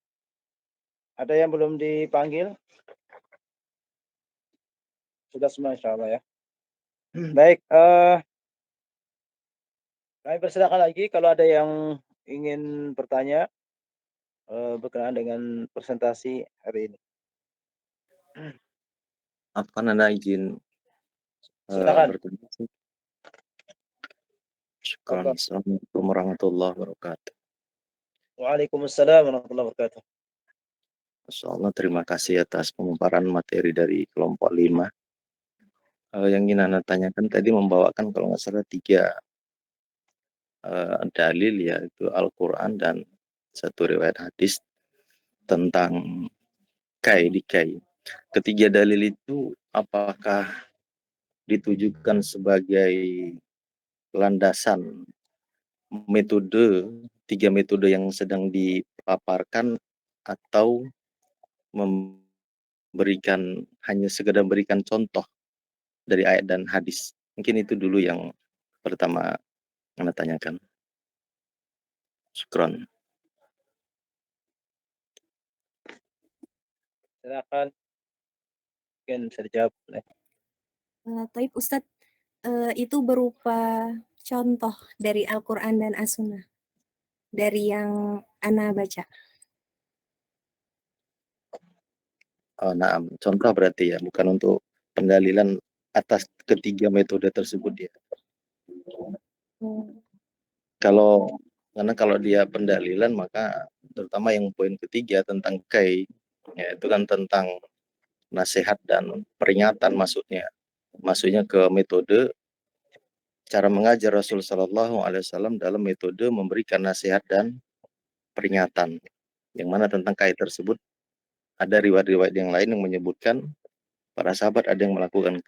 Ada yang belum dipanggil? Sudah semua insya Allah ya. Baik. Kami persilakan lagi kalau ada yang ingin bertanya berkenaan dengan presentasi hari ini. Apa Anda izin Silakan. bertanya? Syukran. Assalamualaikum warahmatullahi wabarakatuh. Waalaikumsalam warahmatullahi wabarakatuh. Insyaallah, terima kasih atas pemaparan materi dari kelompok 5. Yang ingin Anda tanyakan tadi membawakan kalau nggak salah 3 dalil, yaitu Al-Quran dan 1 riwayat hadis tentang dikai. Ketiga dalil itu apakah ditujukan sebagai landasan metode, 3 metode yang sedang dipaparkan, atau memberikan hanya sekedar memberikan contoh dari ayat dan hadis? Mungkin itu dulu yang pertama Anda tanyakan. Syukran. Silakan. Mungkin bisa dijawab oleh Taib Ustadz, itu berupa contoh dari Al-Quran dan As-Sunnah dari yang Ana baca. Nah, contoh berarti ya, bukan untuk pendalilan atas ketiga metode tersebut ya. Karena kalau dia pendalilan, maka terutama yang poin ketiga tentang ya itu kan tentang nasihat dan peringatan, maksudnya ke metode cara mengajar Rasul Shallallahu Alaihi Wasallam dalam metode memberikan nasihat dan peringatan, yang mana tentang tersebut ada riwayat-riwayat yang lain yang menyebutkan para sahabat ada yang melakukan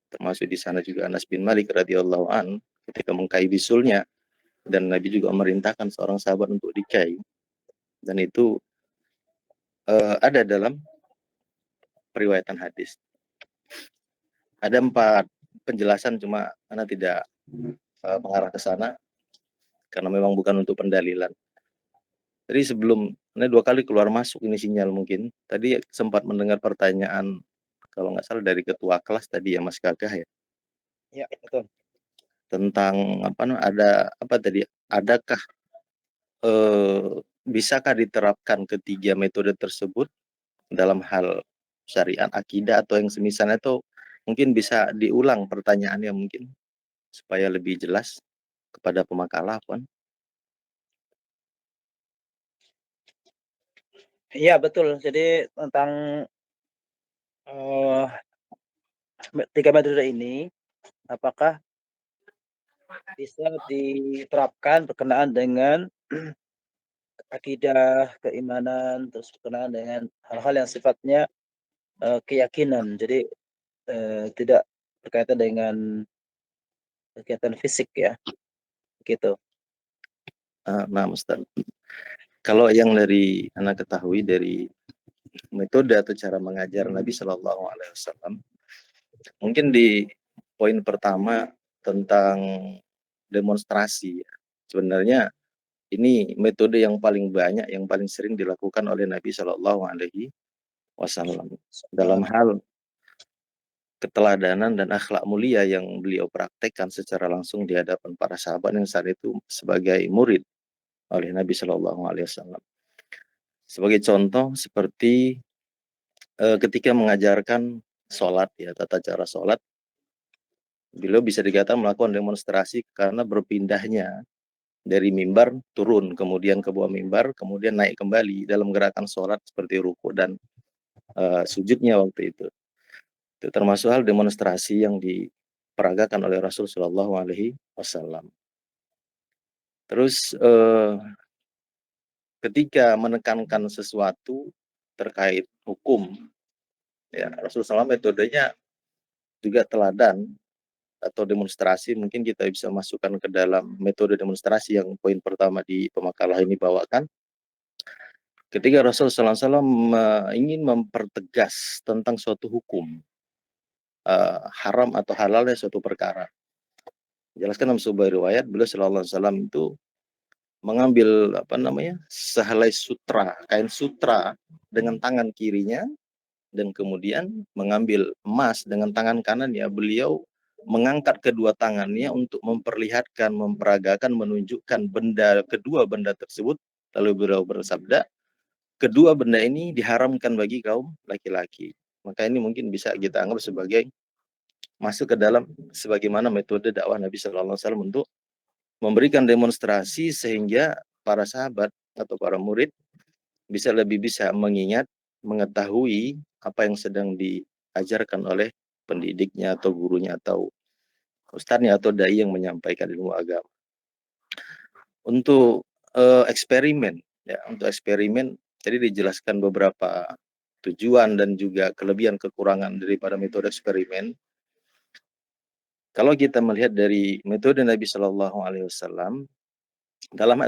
termasuk di sana juga Anas bin Malik radhiyallahu an ketika mengkai bisulnya, dan Nabi juga memerintahkan seorang sahabat untuk dikai, dan itu ada dalam periwayatan hadis. Ada 4 penjelasan, cuma Anda tidak mengarah ke sana karena memang bukan untuk pendalilan. Jadi sebelum Anda 2 kali keluar masuk ini sinyal, mungkin tadi sempat mendengar pertanyaan kalau nggak salah dari ketua kelas tadi ya, Mas Gagah ya. Ya, betul. Tentang adakah bisakah diterapkan ketiga metode tersebut dalam hal syariat, akidah atau yang semisalnya, itu mungkin bisa diulang pertanyaannya mungkin supaya lebih jelas kepada pemakalah, Puan. Iya, betul. Jadi tentang 3 metode ini apakah bisa diterapkan berkenaan dengan akidah, keimanan, terus berkenaan dengan hal-hal yang sifatnya keyakinan. Jadi tidak berkaitan dengan kegiatan fisik ya, gitu. Nah, Ustaz, kalau yang dari anak ketahui dari metode atau cara mengajar Nabi Shallallahu Alaihi Wasallam, mungkin di poin pertama tentang demonstrasi, sebenarnya ini metode yang paling banyak, yang paling sering dilakukan oleh Nabi Shallallahu Alaihi Wasallam dalam hal keteladanan dan akhlak mulia yang beliau praktekkan secara langsung di hadapan para sahabat yang saat itu sebagai murid oleh Nabi Shallallahu Alaihi Wasallam. Sebagai contoh seperti ketika mengajarkan sholat ya, tata cara sholat, beliau bisa dikatakan melakukan demonstrasi karena berpindahnya dari mimbar turun, kemudian ke bawah mimbar, kemudian naik kembali dalam gerakan sholat seperti ruku dan sujudnya waktu itu. Itu termasuk hal demonstrasi yang diperagakan oleh Rasul Shallallahu Alaihi Wasallam. Terus ketika menekankan sesuatu terkait hukum, ya Rasul SAW metodenya juga teladan atau demonstrasi. Mungkin kita bisa masukkan ke dalam metode demonstrasi yang poin pertama di pemakalah ini bawakan. Ketika Rasul SAW ingin mempertegas tentang suatu hukum, haram atau halalnya suatu perkara. Jelaskan dalam sebuah riwayat, beliau Sallallahu Alaihi Wasallam itu mengambil sehelai sutra, kain sutra dengan tangan kirinya, dan kemudian mengambil emas dengan tangan kanannya. Beliau mengangkat kedua tangannya untuk memperlihatkan, memperagakan, menunjukkan kedua benda tersebut. Lalu beliau bersabda, kedua benda ini diharamkan bagi kaum laki-laki. Maka ini mungkin bisa kita anggap sebagai masuk ke dalam sebagaimana metode dakwah Nabi Sallallahu Alaihi Wasallam untuk memberikan demonstrasi sehingga para sahabat atau para murid lebih bisa mengingat, mengetahui apa yang sedang diajarkan oleh pendidiknya atau gurunya atau ustadznya atau dai yang menyampaikan ilmu agama. Untuk eksperimen, ya, untuk eksperimen, jadi dijelaskan beberapa tujuan dan juga kelebihan kekurangan daripada metode eksperimen. Kalau kita melihat dari metode Nabi Shallallahu Alaihi Wasallam dalam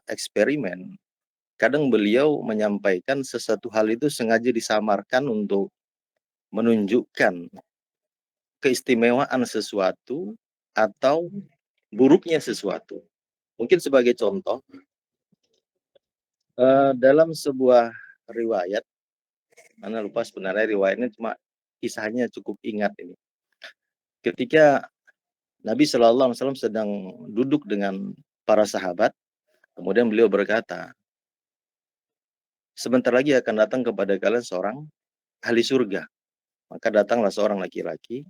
eksperimen, kadang beliau menyampaikan sesuatu hal itu sengaja disamarkan untuk menunjukkan keistimewaan sesuatu atau buruknya sesuatu. Mungkin sebagai contoh, dalam sebuah riwayat, Anda lupa sebenarnya riwayatnya, cuma kisahnya cukup ingat ini. Ketika Nabi Shallallahu Alaihi Wasallam sedang duduk dengan para sahabat, kemudian beliau berkata, sebentar lagi akan datang kepada kalian seorang ahli surga. Maka datanglah seorang laki-laki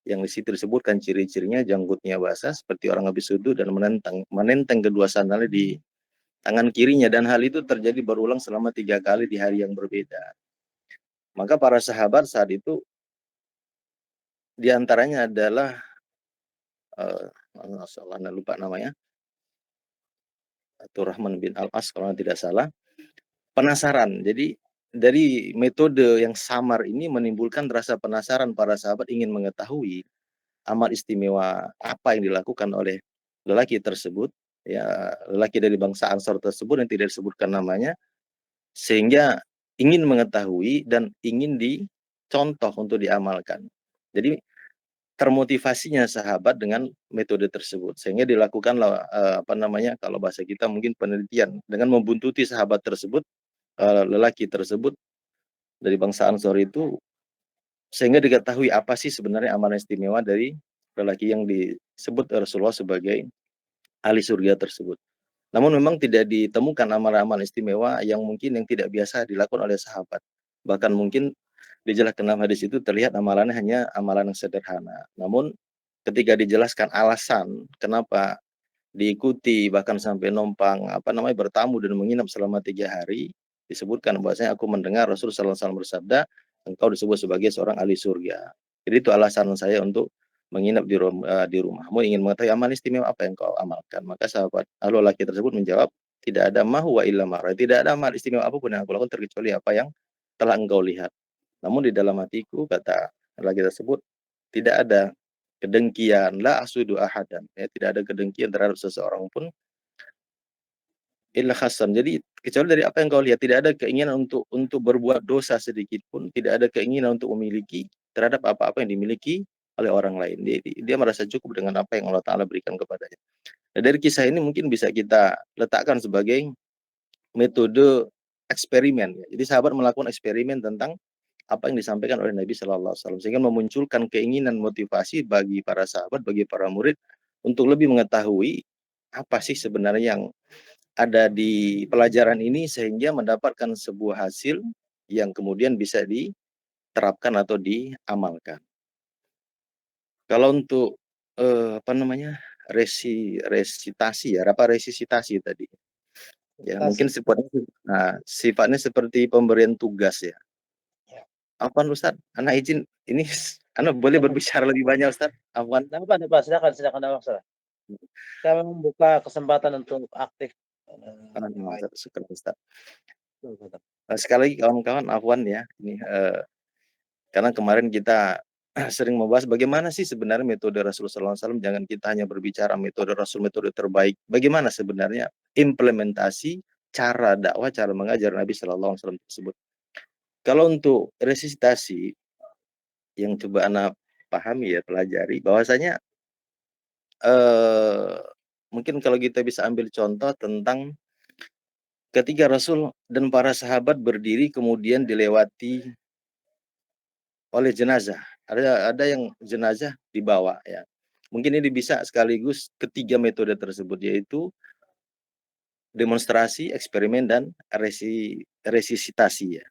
yang di situ disebutkan ciri-cirinya janggutnya basah seperti orang habis wudhu dan menenteng kedua sandalnya di tangan kirinya, dan hal itu terjadi berulang selama 3 kali di hari yang berbeda. Maka para sahabat saat itu diantaranya adalah Anda lupa namanya, atau Rahman bin Al-As kalau tidak salah, penasaran. Jadi dari metode yang samar ini menimbulkan rasa penasaran para sahabat ingin mengetahui amal istimewa apa yang dilakukan oleh lelaki tersebut, ya, lelaki dari bangsa Ansor tersebut yang tidak disebutkan namanya, sehingga ingin mengetahui dan ingin dicontoh untuk diamalkan. Jadi termotivasinya sahabat dengan metode tersebut, sehingga dilakukanlah kalau bahasa kita mungkin penelitian dengan membuntuti sahabat tersebut, lelaki tersebut dari bangsa Ansor itu, sehingga diketahui apa sih sebenarnya amalan istimewa dari lelaki yang disebut Rasulullah sebagai ahli surga tersebut. Namun memang tidak ditemukan amalan-amalan istimewa yang tidak biasa dilakukan oleh sahabat. Bahkan mungkin dijelaskan dalam hadis itu terlihat amalannya hanya amalan yang sederhana. Namun ketika dijelaskan alasan kenapa diikuti bahkan sampai bertamu dan menginap selama 3 hari, disebutkan bahwasanya aku mendengar Rasulullah SAW bersabda, engkau disebut sebagai seorang ahli surga. Jadi itu alasan saya untuk menginap di rumahmu, ingin mengetahui amal istimewa apa yang kau amalkan. Maka sahabat laki tersebut menjawab, tidak ada ma huwa illa ma ra, tidak ada amal istimewa apapun yang aku lakukan terkecuali apa yang telah engkau lihat. Namun di dalam hatiku, kata laki tersebut, tidak ada kedengkian, la asudu ahadan, ya, tidak ada kedengkian terhadap seseorang pun, illa khasan. Jadi kecuali dari apa yang kau lihat, tidak ada keinginan untuk berbuat dosa sedikit pun, tidak ada keinginan untuk memiliki terhadap apa-apa yang dimiliki oleh orang lain. Dia merasa cukup dengan apa yang Allah Ta'ala berikan kepadanya. Nah, dari kisah ini mungkin bisa kita letakkan sebagai metode eksperimen. Jadi sahabat melakukan eksperimen tentang apa yang disampaikan oleh Nabi Shallallahu Alaihi Wasallam, sehingga memunculkan keinginan motivasi bagi para sahabat, bagi para murid untuk lebih mengetahui apa sih sebenarnya yang ada di pelajaran ini, sehingga mendapatkan sebuah hasil yang kemudian bisa diterapkan atau diamalkan. Kalau untuk resitasi tadi, ya mungkin sifatnya seperti pemberian tugas ya. Afwan Ustaz, Ana izin ini Ana boleh berbicara lebih banyak Ustaz? Afwan. Pak, silakan Ustaz. Saya membuka kesempatan untuk aktif. Ustaz. Sekali lagi kawan-kawan, afwan ya, ini karena kemarin kita sering membahas bagaimana sih sebenarnya metode Rasulullah SAW. Jangan kita hanya berbicara metode Rasul, metode terbaik. Bagaimana sebenarnya implementasi cara dakwah, cara mengajar Nabi Shallallahu Alaihi Wasallam tersebut. Kalau untuk resusitasi yang coba Anda pahami ya, pelajari, bahwasanya mungkin kalau kita bisa ambil contoh tentang ketika Rasul dan para sahabat berdiri kemudian dilewati oleh jenazah. Ada yang jenazah dibawa ya. Mungkin ini bisa sekaligus ketiga metode tersebut, yaitu demonstrasi, eksperimen, dan resusitasi ya.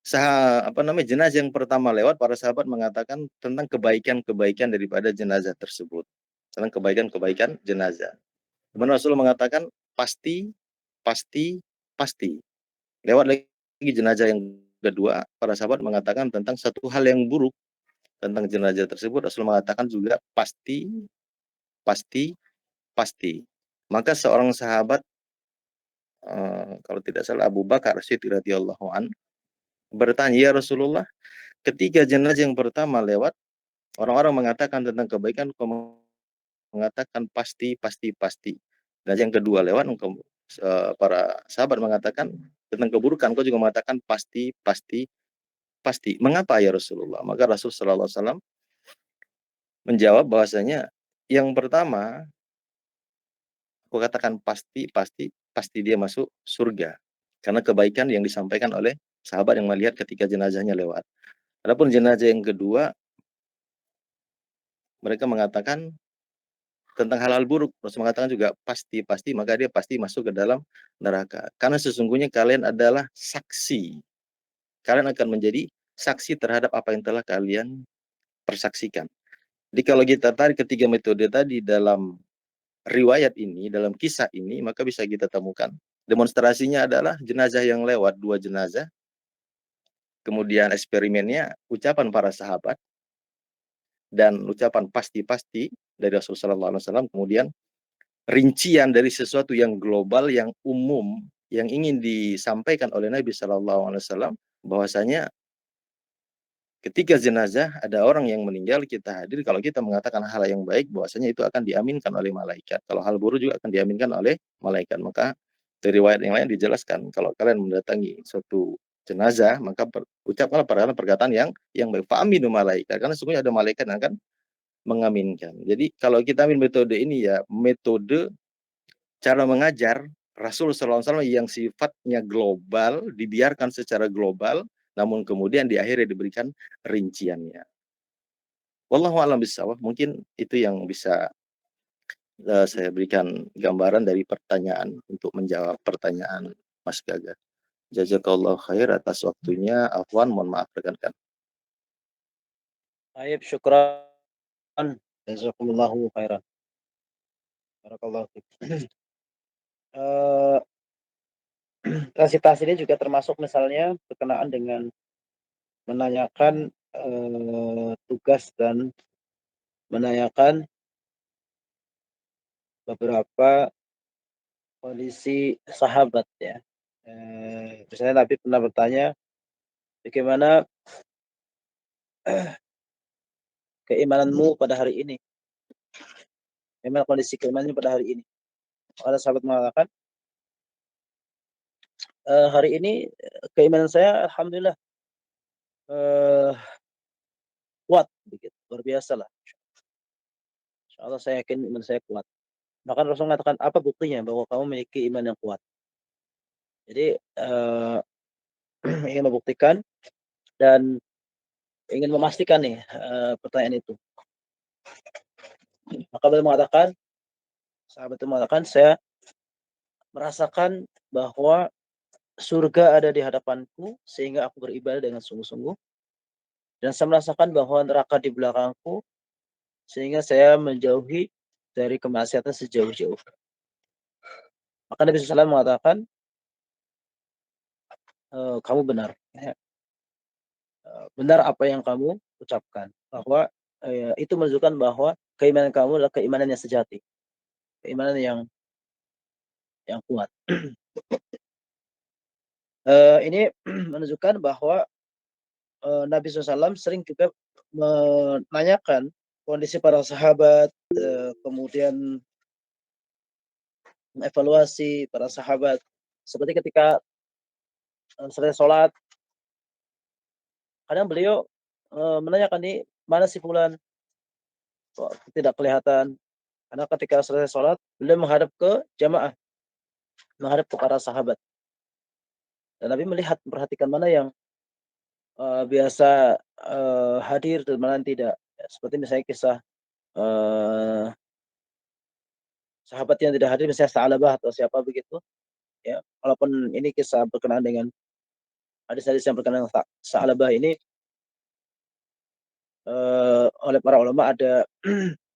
Jenazah yang pertama lewat, para sahabat mengatakan tentang kebaikan-kebaikan daripada jenazah tersebut. tentang kebaikan-kebaikan jenazah. Kemudian Rasulullah mengatakan pasti, pasti, pasti. Lewat lagi jenazah yang kedua, para sahabat mengatakan tentang satu hal yang buruk tentang jenazah tersebut. Rasulullah mengatakan juga pasti, pasti, pasti. Maka seorang sahabat, kalau tidak salah Abu Bakar Siddiq radhiyallahu an, bertanya, ya Rasulullah, ketika jenazah yang pertama lewat, orang-orang mengatakan tentang kebaikan, kau mengatakan pasti, pasti, pasti. Dan yang kedua lewat, para sahabat mengatakan tentang keburukan, kau juga mengatakan pasti, pasti, pasti. Mengapa ya Rasulullah? Maka Rasulullah SAW menjawab bahwasanya yang pertama, aku katakan pasti, pasti, pasti dia masuk surga. Karena kebaikan yang disampaikan oleh sahabat yang melihat ketika jenazahnya lewat. Adapun jenazah yang kedua, mereka mengatakan tentang hal-hal buruk. Rasul mengatakan juga pasti, pasti, maka dia pasti masuk ke dalam neraka. Karena sesungguhnya kalian adalah saksi. Kalian akan menjadi saksi terhadap apa yang telah kalian persaksikan. Jadi kalau kita tarik ketiga metode tadi dalam riwayat ini, dalam kisah ini, maka bisa kita temukan. Demonstrasinya adalah jenazah yang lewat, 2 jenazah. Kemudian eksperimennya ucapan para sahabat dan ucapan pasti-pasti dari Rasulullah SAW. Kemudian rincian dari sesuatu yang global, yang umum, yang ingin disampaikan oleh Nabi SAW, bahwasanya ketika jenazah ada orang yang meninggal, kita hadir, kalau kita mengatakan hal yang baik, bahwasanya itu akan diaminkan oleh malaikat. Kalau hal buruk juga akan diaminkan oleh malaikat. Maka dari riwayat yang lain dijelaskan, kalau kalian mendatangi suatu jenazah, maka ucapkanlah perkataan yang baik. Fa'aminu malaikat, karena sesungguhnya ada malaikat yang akan mengaminkan. Jadi kalau kita ambil metode ini, ya metode cara mengajar Rasulullah SAW yang sifatnya global, dibiarkan secara global, namun kemudian di akhirnya diberikan rinciannya. Wallahu a'lam bishawab. Mungkin itu yang bisa saya berikan gambaran dari pertanyaan untuk menjawab pertanyaan Mas Gaga. Jazakallahu khair atas waktunya. Afwan, mohon maaf rekan-rekan. Baik, syukran. Jazakumullahu khairan. Barakallahu fiik. Transitasi ini juga termasuk misalnya berkenaan dengan menanyakan tugas dan menanyakan beberapa kondisi sahabat ya. Misalnya Nabi pernah bertanya, bagaimana keimananmu pada hari ini? Bagaimana kondisi keimananmu pada hari ini? Ada sahabat mengatakan, hari ini keimanan saya alhamdulillah kuat, begitu, luar biasa lah. Insyaallah saya yakin iman saya kuat. Maka Rasul mengatakan, apa buktinya bahwa kamu memiliki iman yang kuat? Jadi ingin membuktikan dan ingin memastikan nih pertanyaan itu. Maka beliau mengatakan, sahabat itu mengatakan, saya merasakan bahwa surga ada di hadapanku sehingga aku beribadah dengan sungguh-sungguh, dan saya merasakan bahwa neraka di belakangku sehingga saya menjauhi dari kemaksiatan sejauh-jauh. Maka Nabi SAW mengatakan, kamu benar. Benar apa yang kamu ucapkan, bahwa itu menunjukkan bahwa keimanan kamu adalah keimanan yang sejati, keimanan yang kuat. Ini menunjukkan bahwa Nabi SAW sering juga menanyakan kondisi para sahabat, kemudian mengevaluasi para sahabat. Seperti ketika selesai sholat, kadang beliau menanyakan, nih, mana si fulan? Kok tidak kelihatan? Karena ketika selesai sholat, beliau menghadap ke jamaah, menghadap ke para sahabat. Dan Nabi melihat, memperhatikan mana yang biasa hadir dan mana yang tidak. Seperti misalnya kisah sahabat yang tidak hadir, misalnya Sa'labah atau siapa begitu. Ya, walaupun ini kisah berkenaan dengan hadis-hadis yang berkenaan dengan Sa'labah ini, oleh para ulama ada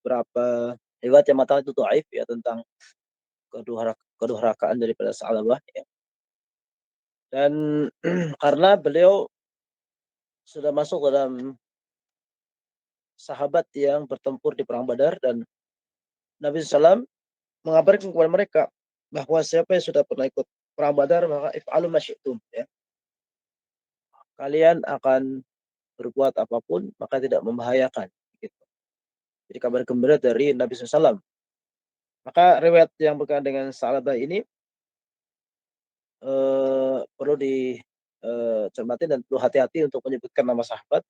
berapa riwayat yang mengatakan itu dhaif ya, tentang kedurhakaan daripada Sa'labah ya. Dan karena beliau sudah masuk dalam sahabat yang bertempur di perang Badar, dan Nabi SAW mengabarkan kepada mereka bahwa siapa yang sudah pernah ikut perang Badar maka if'alu ma syi'tum ya. Kalian akan berbuat apapun maka tidak membahayakan gitu. Jadi kabar gembira dari Nabi SAW. Maka riwayat yang berkaitan dengan Sa'labah ini perlu dicermati dan perlu hati-hati untuk menyebutkan nama sahabat.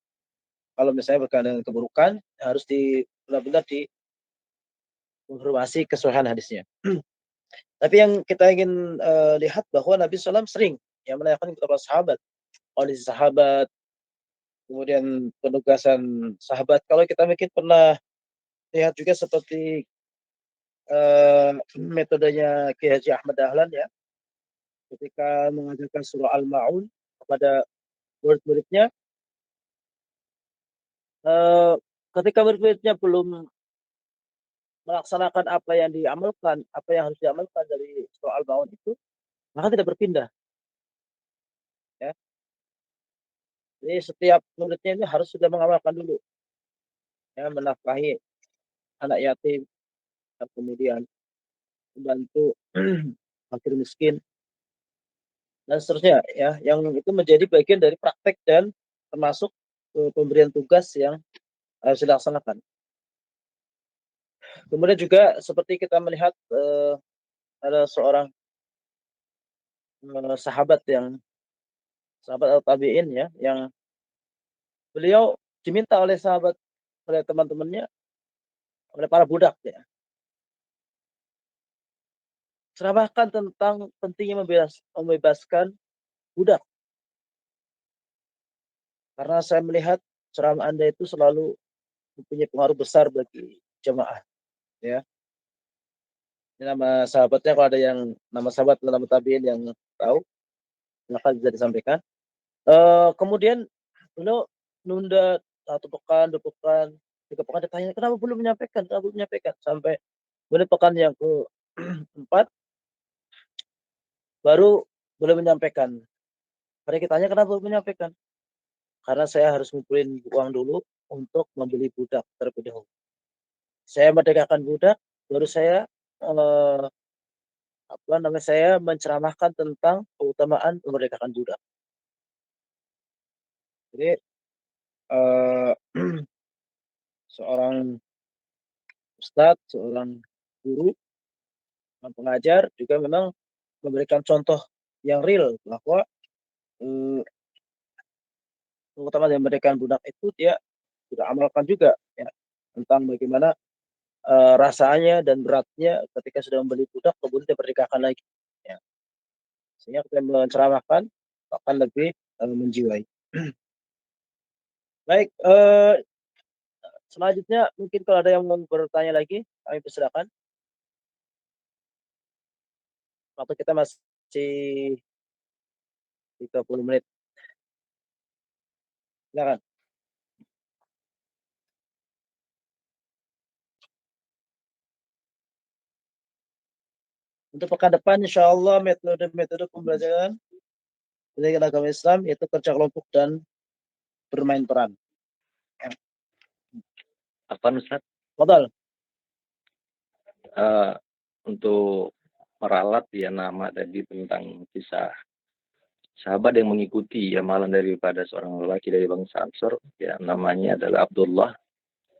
Kalau misalnya berkaitan dengan keburukan harus benar-benar dikonfirmasi keseluruhan hadisnya. Tapi yang kita ingin lihat bahwa Nabi SAW sering yang menanyakan kepada sahabat, kondisi sahabat, kemudian penugasan sahabat. Kalau kita mungkin pernah lihat juga seperti metodenya Kiai Haji Ahmad Dahlan ya, ketika mengajarkan surah Al-Ma'un kepada murid-muridnya, ketika murid-muridnya belum melaksanakan apa yang harus diamalkan dari surah Al-Ma'un itu, maka tidak berpindah. Ya. Jadi setiap muridnya ini harus sudah mengamalkan dulu, ya, menafkahi anak yatim, dan kemudian membantu fakir miskin, dan seterusnya ya, yang itu menjadi bagian dari praktek dan termasuk pemberian tugas yang harus dilaksanakan. Kemudian juga seperti kita melihat ada seorang sahabat tabi'in ya, yang beliau diminta oleh teman-temannya, oleh para budak ya, ceramahkan tentang pentingnya membebaskan budak. Karena saya melihat ceramah Anda itu selalu mempunyai pengaruh besar bagi jemaah ya. Ini nama sahabatnya, kalau ada yang nama sahabat atau nama tabi'in yang tahu, silakan bisa disampaikan. Kemudian beliau nunda 1 pekan, 2 pekan, 3 pekan, ditanya kenapa belum menyampaikan, sampai kemudian pekan yang ke-4 baru boleh menyampaikan. Karena kita tanya kenapa belum menyampaikan? Karena saya harus ngumpulin uang dulu untuk membeli budak terlebih dahulu. Saya merdekakan budak, baru saya saya menceramahkan tentang keutamaan memerdekakan budak. Jadi seorang ustadz, seorang guru, pengajar juga memang memberikan contoh yang real bahwa keutamaan yang memberikan budak itu dia sudah amalkan juga ya, tentang bagaimana rasanya dan beratnya ketika sudah membeli budak kemudian diperdekakan lagi ya. Sehingga kita menceramahkan akan lebih menjiwai. Baik, selanjutnya mungkin kalau ada yang mau bertanya lagi, kami persilakan. Waktu kita masih 30 menit. Silakan. Untuk pekan depan insyaallah metode pembelajaran pendidikan agama Islam yaitu kerja kelompok dan bermain peran. Ya. Apa Ustaz? Fadhal. Untuk meralat ya nama tadi tentang kisah sahabat yang mengikuti amalan daripada seorang lelaki dari bangsa Ansor, ya namanya adalah Abdullah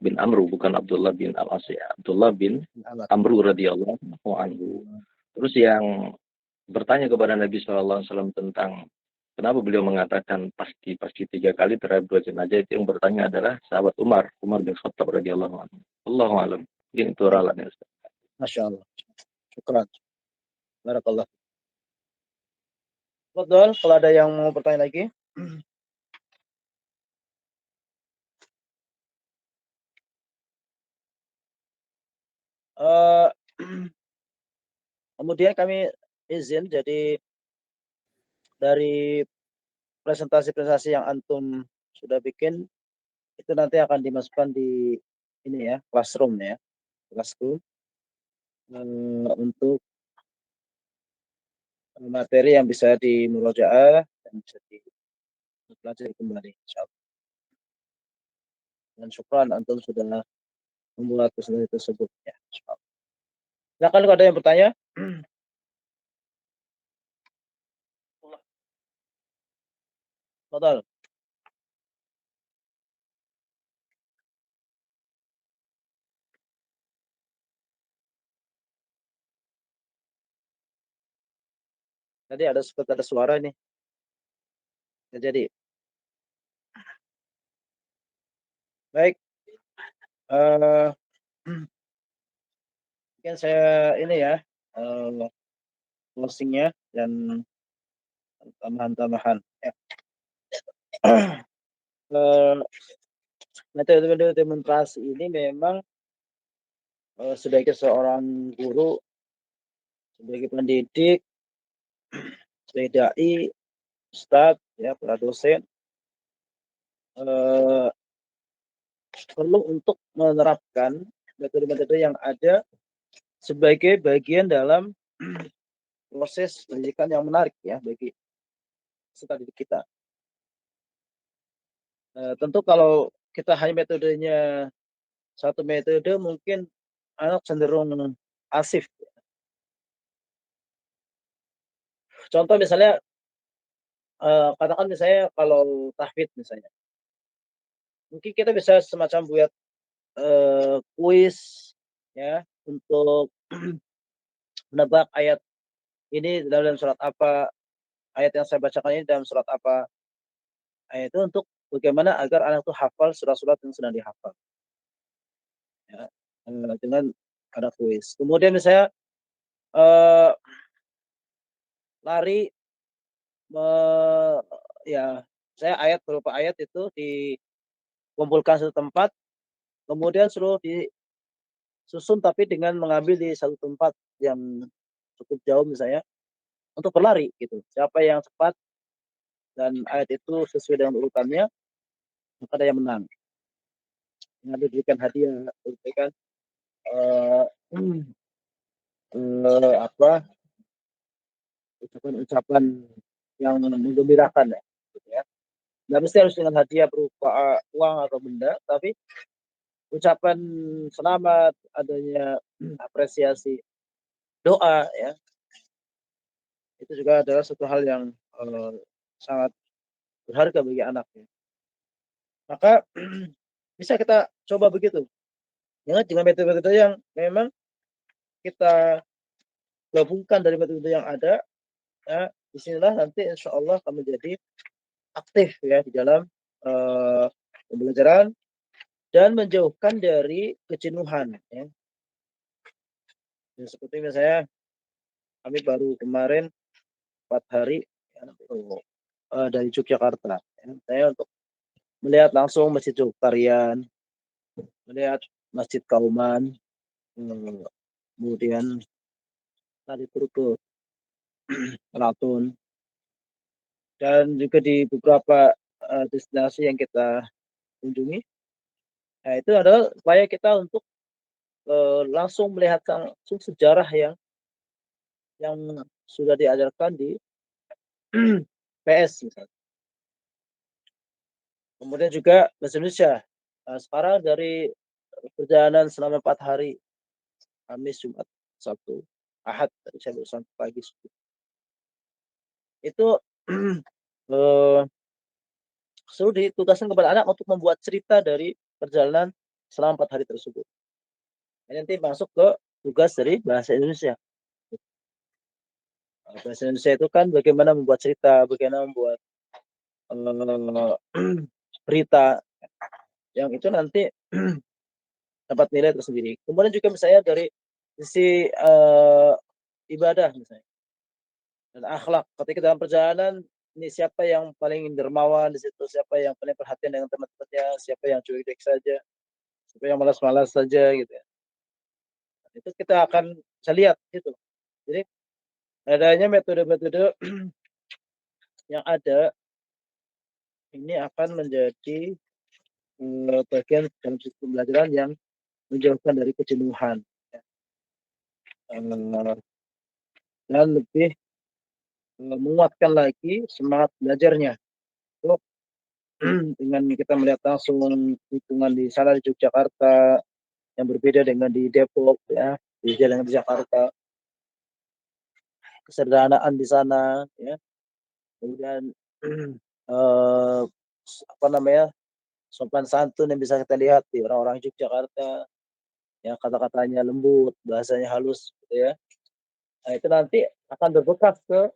bin Amru, bukan Abdullah bin Al-As ya, Abdullah bin Amru radhiyallahu anhu. Terus yang bertanya kepada Nabi SAW tentang kenapa beliau mengatakan pasti 3 kali terhadap 2 jenazah, itu yang bertanya adalah sahabat Umar bin Khattab radhiyallahu anhu. Allahu a'lam. Ini itu ralatnya Ustaz. Masya Allah. Syukran. Barakallah. Fadhal, kalau ada yang mau bertanya lagi. Kemudian kami izin, jadi dari presentasi yang antum sudah bikin itu nanti akan dimasukkan di ini ya, classroom ya. kelasku untuk materi yang bisa dimurojaah dan bisa dipelajari kembali, insyaallah. Dan syukran antum sudah membuat presentasi tersebut ya, insyaallah. Silakan kalau ada yang bertanya. Fadhal. Tadi seperti ada suara ini. Nggak jadi. Baik. Mungkin saya ini ya closingnya dan tambahan-tambahan ya. Metode demonstrasi ini memang sebagai seorang guru, sebagai pendidik, sebagai dai, ustadz, ya, para dosen, perlu untuk menerapkan metode-metode yang ada sebagai bagian dalam proses pendidikan yang menarik ya bagi peserta didik kita. Tentu kalau kita hanya metodenya satu metode mungkin anak cenderung pasif. Contoh misalnya katakan misalnya kalau tahfidz misalnya. Mungkin kita bisa semacam buat kuis ya untuk menebak ayat ini dalam surat apa, ayat yang saya bacakan ini dalam surat apa. Itu untuk bagaimana agar anak itu hafal surat-surat yang sedang dihafal. Ya, dengan ada kuis. Kemudian misalnya lari ya saya ayat beberapa ayat itu dikumpulkan satu tempat, kemudian suruh disusun tapi dengan mengambil di satu tempat yang cukup jauh misalnya untuk berlari gitu. Siapa yang cepat dan ayat itu sesuai dengan urutannya, maka ada yang menang. Yang diberikan hadiah, diberikan ucapan-ucapan yang menggembirakan ya, gitu ya. Nggak mesti harus dengan hadiah berupa uang atau benda, tapi ucapan selamat, adanya apresiasi, doa ya, itu juga adalah suatu hal yang sangat berharga bagi anak ya. Maka bisa kita coba begitu. Ingat dengan metode-metode yang memang kita gabungkan dari metode yang ada, ya, disinilah nanti insya Allah akan menjadi aktif ya di dalam pembelajaran dan menjauhkan dari kejenuhan ya. Ya, seperti misalnya kami baru kemarin 4 hari ya, dari Yogyakarta ya. Saya untuk melihat langsung Masjid Joktarian, melihat Masjid Kauman, kemudian tadi turut ke Keraton dan juga di beberapa destinasi yang kita kunjungi. Nah, itu adalah upaya kita untuk langsung melihat langsung sejarah yang sudah diajarkan di PS misalnya. Kemudian juga bahasa Indonesia. Sekarang dari perjalanan selama 4 hari, Kamis, Jumat, Sabtu, Ahad, tadi saya baru sampai pagi. Itu suruh ditugaskan kepada anak untuk membuat cerita dari perjalanan selama 4 hari tersebut. Nanti masuk ke tugas dari bahasa Indonesia. Bahasa Indonesia itu kan bagaimana membuat cerita, bagaimana membuat berita, yang itu nanti dapat nilai tersendiri. Kemudian juga misalnya dari sisi ibadah misalnya dan akhlak. Ketika dalam perjalanan ini siapa yang paling dermawan di situ, siapa yang paling perhatian dengan teman-temannya, siapa yang cuek-cuek saja, siapa yang malas-malas saja gitu ya. Itu kita akan bisa lihat gitu. Jadi adanya metode-metode yang ada ini akan menjadi bagian dalam sistem pembelajaran yang menjauhkan dari kejenuhan, ya. Dan lebih menguatkan lagi semangat belajarnya. So, dengan kita melihat langsung lingkungan di sana di Yogyakarta yang berbeda dengan di Depok, ya, berbeda dengan di Jakarta, kesederhanaan di sana, ya, kemudian eh, apa namanya, sopan santun yang bisa kita lihat di orang-orang Yogyakarta, yang kata-katanya lembut, bahasanya halus, gitu ya. Nah, itu nanti akan berbekas ke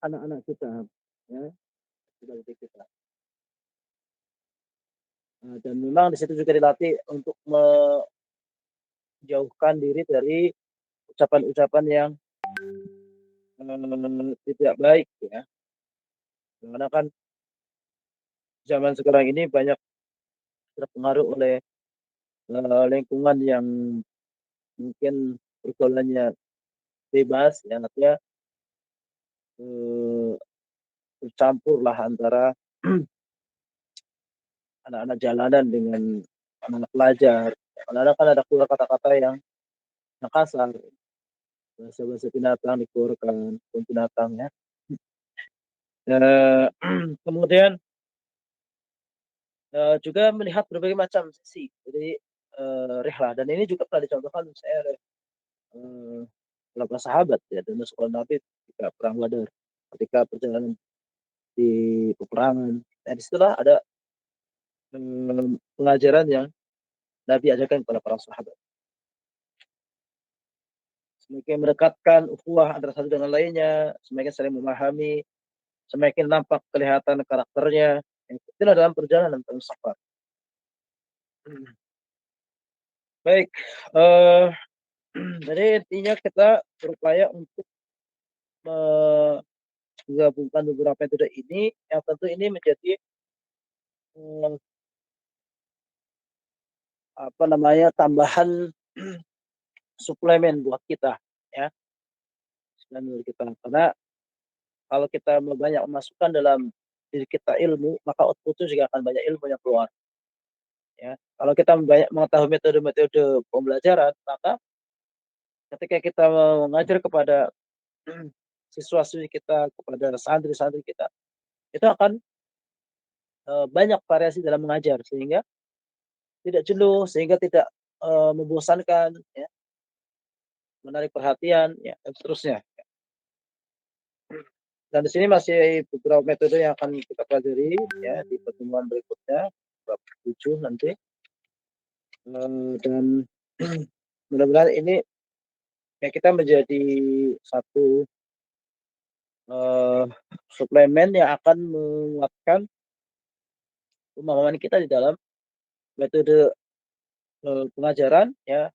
anak-anak kita, ya, didik kita. Dan memang di situ juga dilatih untuk menjauhkan diri dari ucapan-ucapan yang tidak baik, ya. Karena kan zaman sekarang ini banyak terpengaruh oleh lingkungan yang mungkin pergaulannya bebas, ya, artinya bercampur lah antara anak-anak jalanan dengan anak-anak pelajar. Kadang-kadang kan ada keluar kata-kata yang kasar, bahasa-bahasa binatang dikeluarkan, pun binatangnya. Kemudian juga melihat berbagai macam sisi dari rihlah, dan ini juga pernah dicontohkan saya oleh beberapa sahabat, ya, dan sekolah Nabi ketika perang Badar, ketika perjalanan di peperangan. Nah, disitulah ada pengajaran yang Nabi ajarkan kepada para sahabat. Semakin mendekatkan ukhuwah antara satu dengan lainnya, semakin saling memahami, semakin nampak kelihatan karakternya. Itulah dalam perjalanan dalam safar. Baik, jadi intinya kita berupaya untuk menggabungkan beberapa metode ini, yang tentu ini menjadi apa namanya, tambahan suplemen buat kita, ya, suplemen kita. Karena kalau kita banyak memasukkan dalam diri kita ilmu, maka output juga akan banyak ilmu yang keluar, ya. Kalau kita banyak mengetahui metode-metode pembelajaran, maka ketika kita mengajar kepada siswa-siswi kita, kepada santri-santri kita, itu akan banyak variasi dalam mengajar, sehingga tidak jenuh, sehingga tidak membosankan, ya, menarik perhatian, ya, dan seterusnya. Dan di sini masih beberapa metode yang akan kita pelajari, ya, di pertemuan berikutnya, bab 7 nanti. Dan mudah-mudahan ini ya kita menjadi satu suplemen yang akan menguatkan pemahaman kita di dalam metode pengajaran, ya,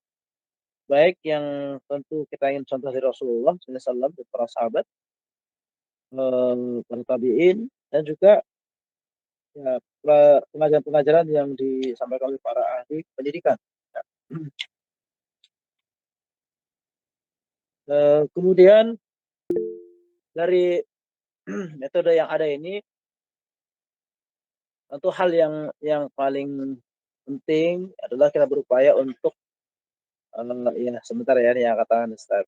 baik yang tentu kita ingin contoh dari Rasulullah SAW dan para sahabat, para tabi'in, dan juga ya pengajaran-pengajaran yang disampaikan oleh para ahli pendidikan. Ya. Kemudian dari metode yang ada ini, tentu hal yang paling penting adalah kita berupaya untuk ya sebentar ya, yang katakan Ustaz,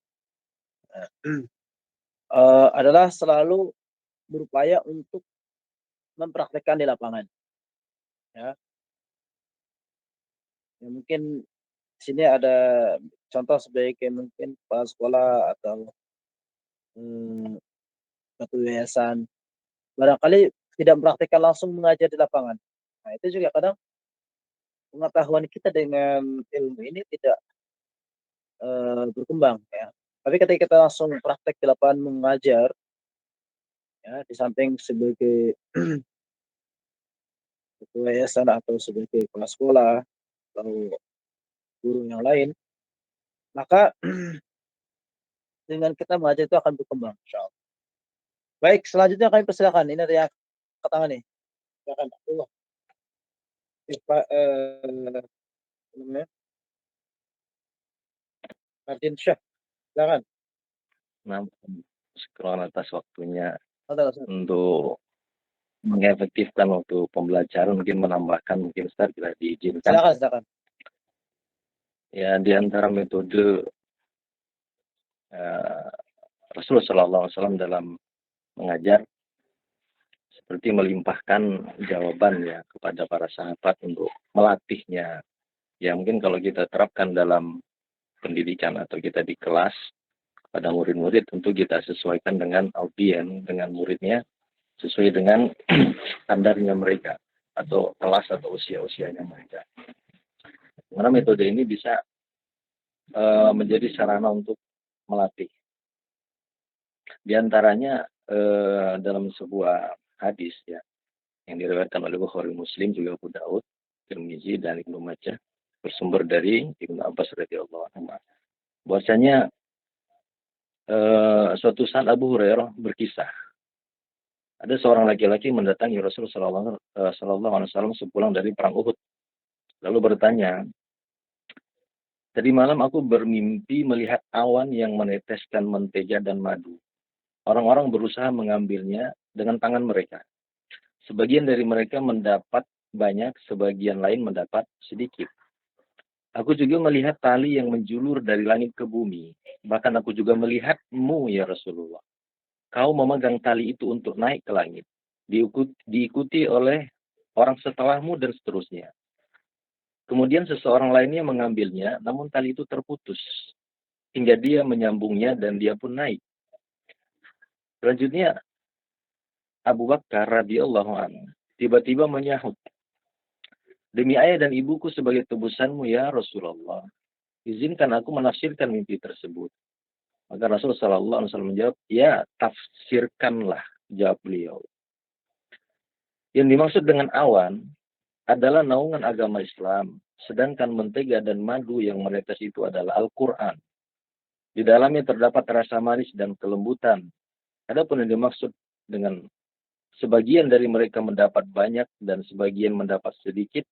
adalah selalu berupaya untuk mempraktekkan di lapangan, ya. Ya mungkin di sini ada contoh sebagai mungkin kepala sekolah atau satu yayasan, barangkali tidak mempraktikkan langsung mengajar di lapangan. Nah, itu juga kadang pengetahuan kita dengan ilmu ini tidak berkembang, ya. Tapi ketika kita langsung praktek di lapangan mengajar, ya, di samping sebagai ketua yayasan atau sebagai kepala sekolah atau guru yang lain, maka dengan kita mengajar itu akan berkembang, insyaallah. Baik, selanjutnya kami persilakan. Ini ada yang angkat tangan nih. Silakan. Abdullah. Pak namanya Martin Syah. Silakan. Nah, syukur atas waktunya Silakan. untuk mengefektifkan waktu pembelajaran, mungkin menambahkan, mungkin Ustaz bila diizinkan. Silakan. Ya, di antara metode Rasulullah SAW dalam mengajar seperti melimpahkan jawaban ya kepada para sahabat untuk melatihnya. Ya mungkin kalau kita terapkan dalam pendidikan atau kita di kelas pada murid-murid, tentu kita sesuaikan dengan audien, dengan muridnya, sesuai dengan standarnya mereka atau kelas atau usia-usianya mereka. Karena metode ini bisa menjadi sarana untuk melatih. Di antaranya dalam sebuah hadis ya yang diriwayatkan oleh Bukhari Muslim, juga Abu Daud, Tirmizi dan Ibnu Majah, bersumber dari Ibnu Abbas radhiyallahu anhu. Bahwasanya suatu saat Abu Hurairah berkisah, ada seorang laki-laki mendatangi Rasulullah sallallahu alaihi wasallam sepulang dari perang Uhud. Lalu bertanya, tadi malam aku bermimpi melihat awan yang meneteskan mentega dan madu. Orang-orang berusaha mengambilnya dengan tangan mereka. Sebagian dari mereka mendapat banyak, sebagian lain mendapat sedikit. Aku juga melihat tali yang menjulur dari langit ke bumi. Bahkan aku juga melihatmu ya Rasulullah. Kau memegang tali itu untuk naik ke langit. Diikuti oleh orang setelahmu dan seterusnya. Kemudian seseorang lainnya mengambilnya, namun tali itu terputus. Hingga dia menyambungnya dan dia pun naik. Selanjutnya Abu Bakar radhiyallahu anhu tiba-tiba menyahut, demi ayah dan ibuku sebagai tebusanmu ya Rasulullah, izinkan aku menafsirkan mimpi tersebut. Maka Rasulullah sallallahu alaihi wasallam menjawab, ya tafsirkanlah, jawab beliau. Yang dimaksud dengan awan adalah naungan agama Islam, sedangkan mentega dan madu yang menetes itu adalah Al-Quran. Di dalamnya terdapat rasa manis dan kelembutan. Adapun yang dimaksud dengan sebagian dari mereka mendapat banyak dan sebagian mendapat sedikit,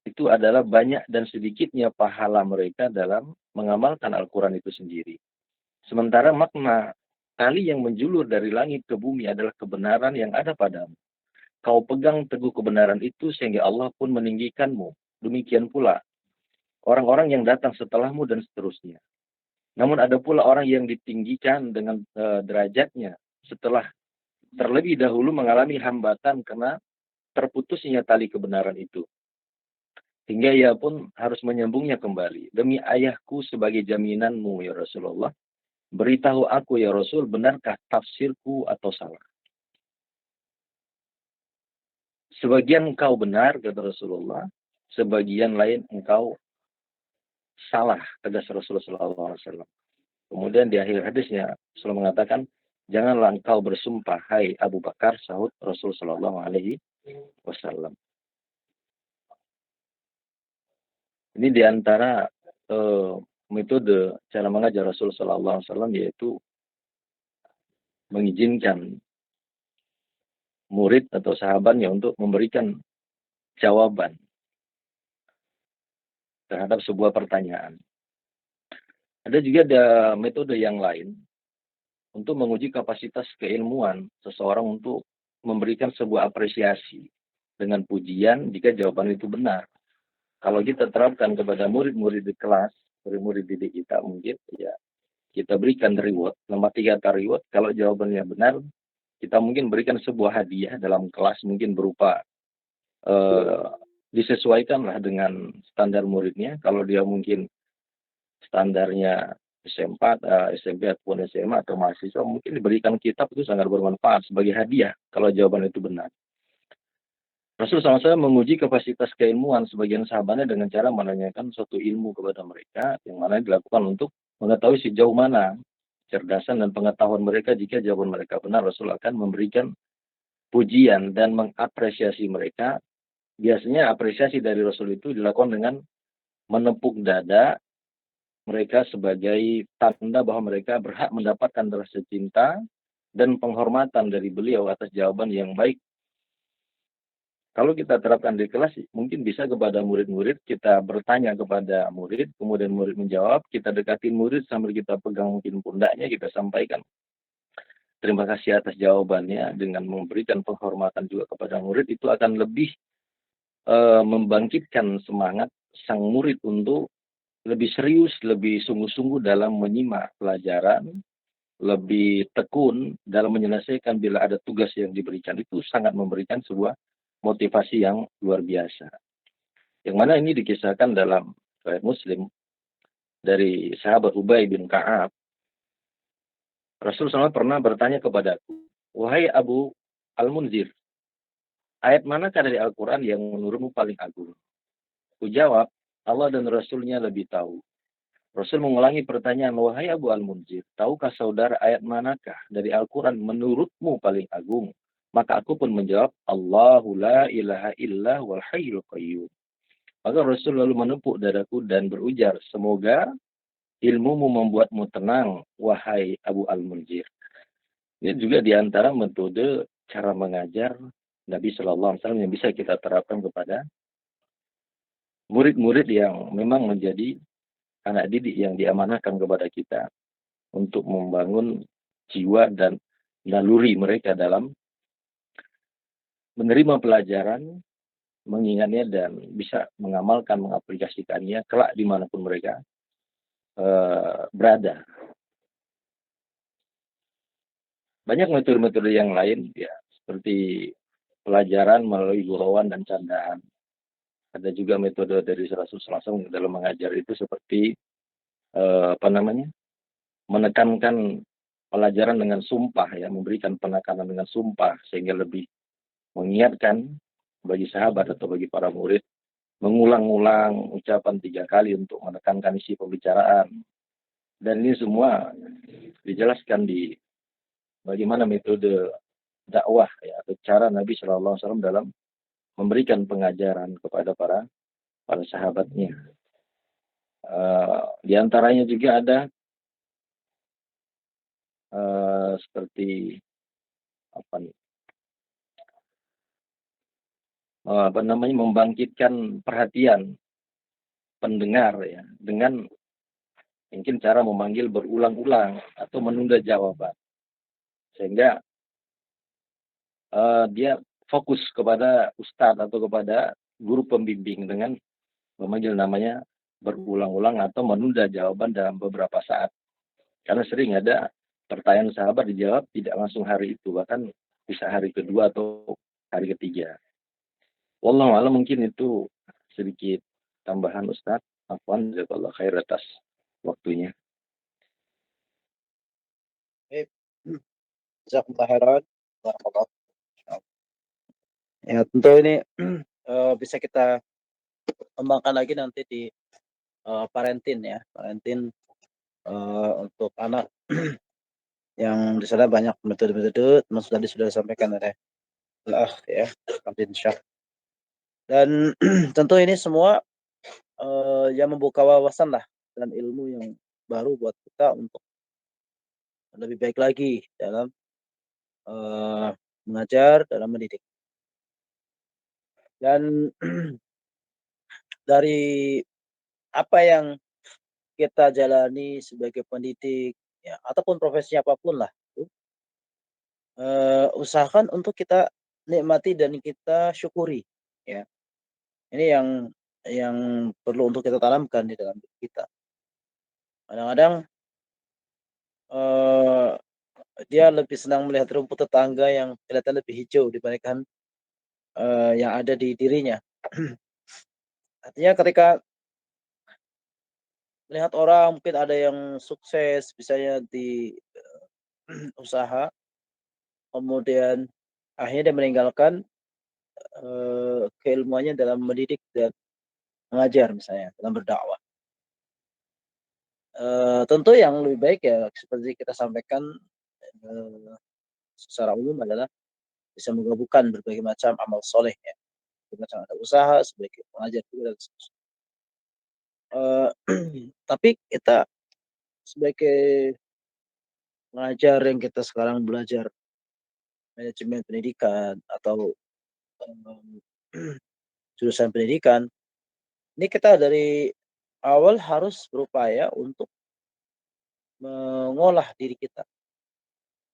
itu adalah banyak dan sedikitnya pahala mereka dalam mengamalkan Al-Quran itu sendiri. Sementara makna tali yang menjulur dari langit ke bumi adalah kebenaran yang ada padamu. Kau pegang teguh kebenaran itu sehingga Allah pun meninggikanmu. Demikian pula orang-orang yang datang setelahmu dan seterusnya. Namun ada pula orang yang ditinggikan dengan derajatnya setelah terlebih dahulu mengalami hambatan karena terputusnya tali kebenaran itu. Hingga ia pun harus menyambungnya kembali. Demi ayahku sebagai jaminanmu ya Rasulullah, beritahu aku ya Rasul, benarkah tafsirku atau salah? Sebagian engkau benar, kata Rasulullah, sebagian lain engkau salah, tegas Rasulullah SAW. Kemudian di akhir hadisnya, Rasulullah mengatakan, janganlah engkau bersumpah, hai Abu Bakar, sahut Rasulullah SAW. Ini di antara metode cara mengajar Rasulullah SAW, yaitu mengizinkan murid atau sahabatnya untuk memberikan jawaban terhadap sebuah pertanyaan. Ada juga metode yang lain untuk menguji kapasitas keilmuan seseorang untuk memberikan sebuah apresiasi dengan pujian jika jawaban itu benar. Kalau kita terapkan kepada murid-murid di kelas, murid-murid didik kita mungkin, ya kita berikan reward. Nomor 3 kata reward, kalau jawabannya benar, kita mungkin berikan sebuah hadiah dalam kelas, mungkin berupa disesuaikanlah dengan standar muridnya. Kalau dia mungkin standarnya SMP ataupun SMA atau mahasiswa, mungkin diberikan kitab itu sangat bermanfaat sebagai hadiah kalau jawaban itu benar. Rasulullah SAW menguji kapasitas keilmuan sebagian sahabatnya dengan cara menanyakan suatu ilmu kepada mereka, yang mana dilakukan untuk mengetahui sejauh mana kecerdasan dan pengetahuan mereka. Jika jawaban mereka benar, Rasul akan memberikan pujian dan mengapresiasi mereka. Biasanya apresiasi dari Rasul itu dilakukan dengan menepuk dada mereka sebagai tanda bahwa mereka berhak mendapatkan rasa cinta dan penghormatan dari beliau atas jawaban yang baik. Kalau kita terapkan di kelas, mungkin bisa kepada murid-murid, kita bertanya kepada murid, kemudian murid menjawab, kita dekatin murid sambil kita pegang mungkin pundaknya, kita sampaikan terima kasih atas jawabannya dengan memberikan penghormatan juga kepada murid. Itu akan lebih membangkitkan semangat sang murid untuk lebih serius, lebih sungguh-sungguh dalam menyimak pelajaran, lebih tekun dalam menyelesaikan bila ada tugas yang diberikan, itu sangat memberikan sebuah motivasi yang luar biasa. Yang mana ini dikisahkan dalam riwayat Muslim dari sahabat Ubay bin Ka'ab. Rasulullah SAW pernah bertanya kepadaku, "Wahai Abu Al-Munzir, ayat manakah dari Al-Quran yang menurutmu paling agung?" Kujawab, Allah dan Rasulnya lebih tahu. Rasul mengulangi pertanyaan, "Wahai Abu Al-Munzir, tahukah saudara ayat manakah dari Al-Quran menurutmu paling agung?" Maka aku pun menjawab, Allahu la ilaha illa wal hayyul qayyum. Maka Rasul lalu menepuk dadaku dan berujar, "Semoga ilmumu membuatmu tenang, wahai Abu Al-Munzir." Ini juga diantara metode cara mengajar Nabi Shallallahu Alaihi Wasallam yang bisa kita terapkan kepada murid-murid yang memang menjadi anak didik yang diamanahkan kepada kita untuk membangun jiwa dan naluri mereka dalam menerima pelajaran, mengingatnya dan bisa mengamalkan, mengaplikasikannya kelak dimanapun mereka berada. Banyak metode-metode yang lain ya, seperti pelajaran melalui gurauan dan candaan. Ada juga metode dari Rasulullah SAW dalam mengajar itu seperti menekankan pelajaran dengan sumpah ya, memberikan penekanan dengan sumpah sehingga lebih mengingatkan bagi sahabat atau bagi para murid mengulang-ulang ucapan 3 kali untuk menekankan isi pembicaraan. Dan ini semua dijelaskan di bagaimana metode dakwah ya, atau cara Nabi Shallallahu Alaihi Wasallam dalam memberikan pengajaran kepada para sahabatnya. Di antaranya juga ada seperti membangkitkan perhatian pendengar ya dengan mungkin cara memanggil berulang-ulang atau menunda jawaban sehingga dia fokus kepada ustadz atau kepada guru pembimbing dengan memanggil namanya berulang-ulang atau menunda jawaban dalam beberapa saat. Karena sering ada pertanyaan sahabat dijawab tidak langsung hari itu, bahkan bisa hari kedua atau hari ketiga. Wallahu a'lam, mungkin itu sedikit tambahan Ustaz. Afwan, jazakallahu khair atas waktunya. Jazakumullah khairan. Barakallahu. Ya, tentu ini bisa kita kembangkan lagi nanti di parentin ya, parentin untuk anak yang di sana banyak metode-metode tadi sudah disampaikan oleh ya, Kapten Syah. Dan tentu ini semua yang membuka wawasan lah dan ilmu yang baru buat kita untuk lebih baik lagi dalam mengajar, dalam mendidik. Dan dari apa yang kita jalani sebagai pendidik ya, ataupun profesi apapun lah, usahakan untuk kita nikmati dan kita syukuri ya. Ini yang perlu untuk kita tanamkan di dalam diri kita. Kadang-kadang dia lebih senang melihat rumput tetangga yang kelihatan lebih hijau dibandingkan yang ada di dirinya. Artinya ketika melihat orang mungkin ada yang sukses misalnya di usaha, kemudian akhirnya dia meninggalkan keilmuannya dalam mendidik dan mengajar misalnya, dalam berdakwah. Tentu yang lebih baik ya seperti kita sampaikan secara umum adalah bisa menggabungkan berbagai macam amal soleh ya. Macam ada usaha sebagai pengajar juga dan seterusnya. Tapi kita sebagai pengajar yang kita sekarang belajar manajemen pendidikan atau jurusan pendidikan, ini kita dari awal harus berupaya untuk mengolah diri kita.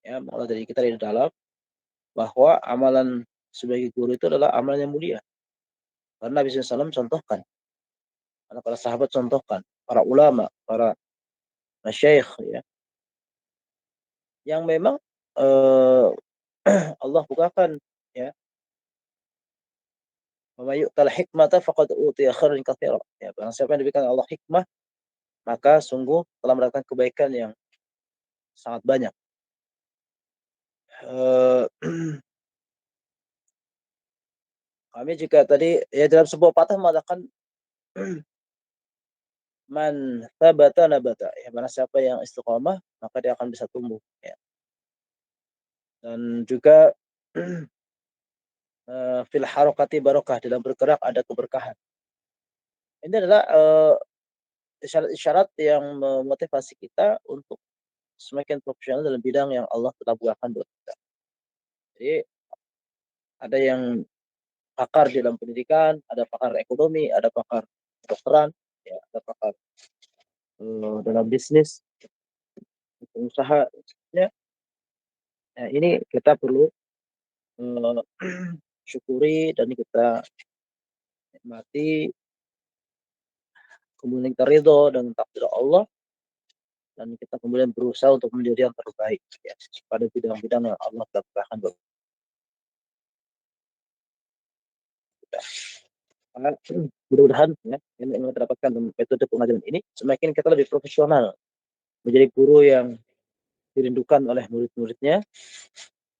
Ya, mengolah diri kita dari dalam bahwa amalan sebagai guru itu adalah amalan yang mulia. Karena Nabi SAW contohkan, karena para sahabat contohkan para ulama, para masyayikh ya, yang memang Allah bukakan ya, wa may yu'tal hikmata faqad utiya khairan katsira. Ya, barang siapa yang diberikan Allah hikmah, maka sungguh telah mendapatkan kebaikan yang sangat banyak. Eh, Kami juga tadi ya dalam sebuah patah mengatakan man thabata nabata, ya mana siapa yang istiqomah maka dia akan bisa tumbuh ya. Dan juga fil harokati barokah, dalam bergerak ada keberkahan. Ini adalah isyarat-isyarat yang memotivasi kita untuk semakin profesional dalam bidang yang Allah telah buatkan buat kita. Jadi ada yang pakar di dalam pendidikan, ada pakar ekonomi, ada pakar kedokteran, ya, ada pakar dalam bisnis, pengusaha, ya. Nah, ini kita perlu syukuri dan kita nikmati, kemudian kita ridho dengan takdir Allah, dan kita kemudian berusaha untuk menjadi yang terbaik ya, pada bidang-bidang yang Allah telah buat kita. Karena mudah-mudahan ya, yang kita dapatkan dalam metode pengajaran ini, semakin kita lebih profesional, menjadi guru yang dirindukan oleh murid-muridnya,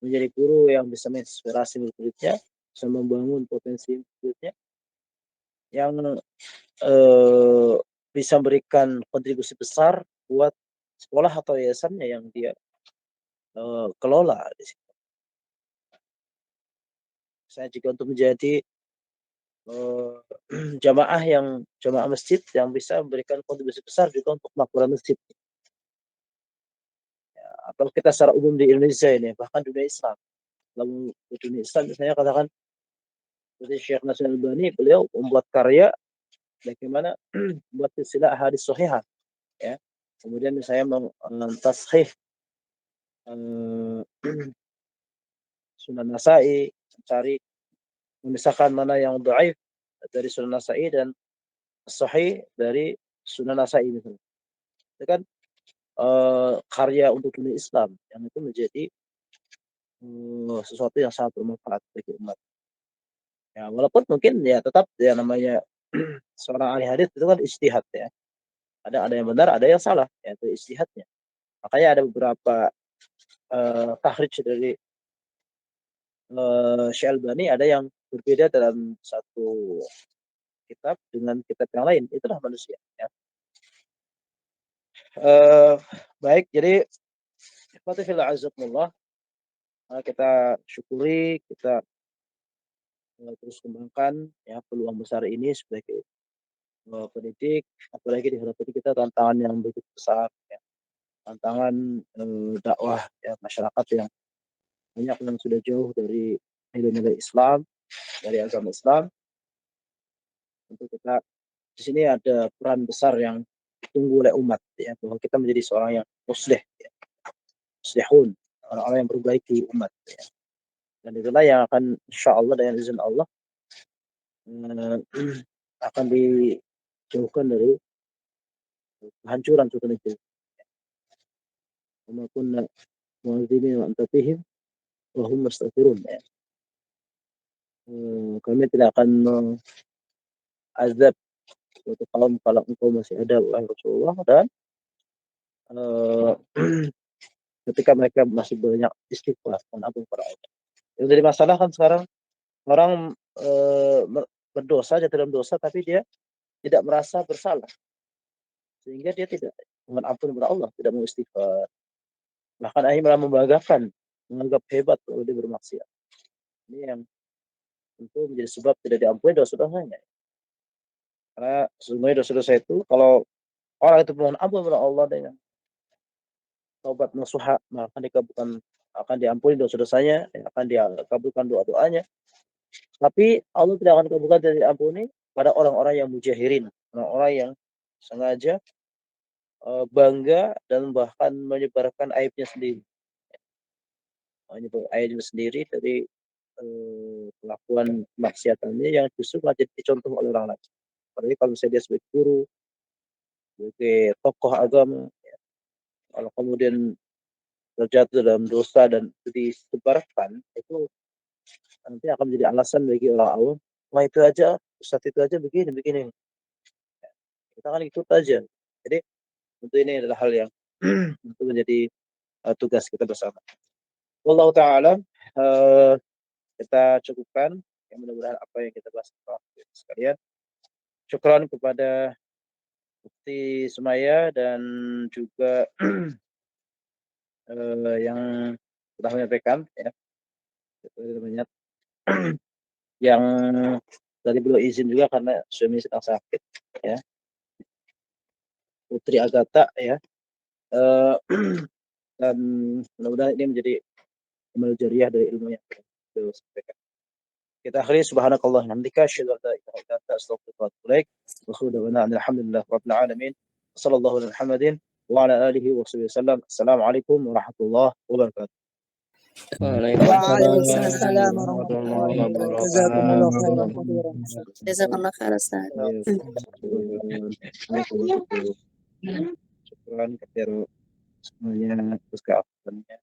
menjadi guru yang bisa menginspirasi murid-muridnya, bisa membangun potensi muridnya, yang bisa memberikan kontribusi besar buat sekolah atau yayasannya yang dia kelola di situ. Saya juga untuk menjadi jamaah masjid yang bisa memberikan kontribusi besar juga untuk makmuran masjid. Ya, atau kita secara umum di Indonesia ini, bahkan dunia Islam. Dalam dunia Islam misalnya katakan seperti Syekh Nasir Albani, beliau membuat karya bagaimana membuat silsilah hadis sahihah ya. Kemudian saya mentashih Sunan Nasai, mencari memisahkan mana yang dhaif dari Sunan Nasai dan sahih dari Sunan Nasai misalnya. Itu kan karya untuk dunia Islam yang itu menjadi sesuatu yang sangat bermanfaat bagi umat. Ya, walaupun mungkin ya tetap ya namanya seorang ahli hadis itu kan ijtihad ya. Ada yang benar, ada yang salah, ya itu ijtihadnya. Makanya ada beberapa tahrij dari Syalbani, ada yang berbeda dalam satu kitab dengan kitab yang lain. Itulah manusia ya. Baik, jadi kita syukuri, kita terus kembangkan ya peluang besar ini sebagai pendidik, apalagi di hadapan kita tantangan yang begitu besar ya. Tantangan dakwah ya, masyarakat yang banyak yang sudah jauh dari nilai-nilai Islam, dari agama Islam. Untuk kita di sini ada peran besar yang ditunggu oleh umat ya, bahwa kita menjadi seorang yang muslih ya. Muslihun, orang-orang yang memperbaiki umat ya. Dan itulah yang akan insyaallah dengan izin Allah akan dijauhkan dari kehancuran suatu negeri. Wa kunna mu'adzibina wa anta fihim wa hum mustaghfirun ya. Kami tidak akan azab suatu kaum kalau engkau masih ada wahai Rasulullah, dan ketika mereka masih banyak istighfar dan ampun kepada Allah. Yang jadi masalah kan sekarang orang berdosa aja dalam dosa tapi dia tidak merasa bersalah, sehingga dia tidak mohon ampun kepada Allah, tidak mau istighfar, bahkan akhirnya malah membanggakan, menganggap hebat kalau dia bermaksiat. Ini yang tentu menjadi sebab tidak diampuni dosa-dosanya. Karena sesungguhnya dosa-dosa itu kalau orang itu mohon ampun kepada Allah dengan taubat nasuha, maka dikabulkan, akan diampuni dosa-dosanya, akan dikabulkan doa-doanya. Tapi Allah tidak akan kabulkan dan diampuni pada orang-orang yang mujahirin, orang-orang yang sengaja bangga dan bahkan menyebarkan aibnya sendiri. Menyebarkan aibnya sendiri dari kelakuan maksiatannya yang justru malah jadi dicontoh oleh orang lain. Apalagi kalau misalnya dia sebagai guru, sebagai tokoh agama, ya, kalau kemudian terjatuh dalam dosa dan itu disebarkan, itu nanti akan menjadi alasan bagi orang awam, wah itu aja, ustadz itu aja begini. Kita kan ikut aja. Jadi tentu ini adalah hal yang tentu menjadi tugas kita bersama. Wallahu ta'ala, kita cukupkan. Ya, mudah-mudahan apa yang kita bahas sekalian. Syukran kepada Mufti Sumaya dan juga yang telah menyampaikan, ya, banyak yang tadi beliau izin juga karena suami sedang sakit, ya, Putri Agatha, ya, dan mudah-mudahan ini menjadi amal jariah dari ilmu yang beliau sampaikan. Kita akhiri subhanakallah hamdika asyhadu an la ilaha illa anta astaghfiruka wa atubu ilaik. Wa akhiru da'wana alhamdulillah rabbil alamin. Sallallahu alaihi Muhammadin wa ala alihi wa sahbihi wasallam. Assalamualaikum warahmatullahi wabarakatuh. Waalaikumsalam Waalaikumsalam warahmatullahi wabarakatuh. Jazakumullah khairan katsiran. Jazakallah khair Ustaz. Syukran kepada semuanya atas keafaannya.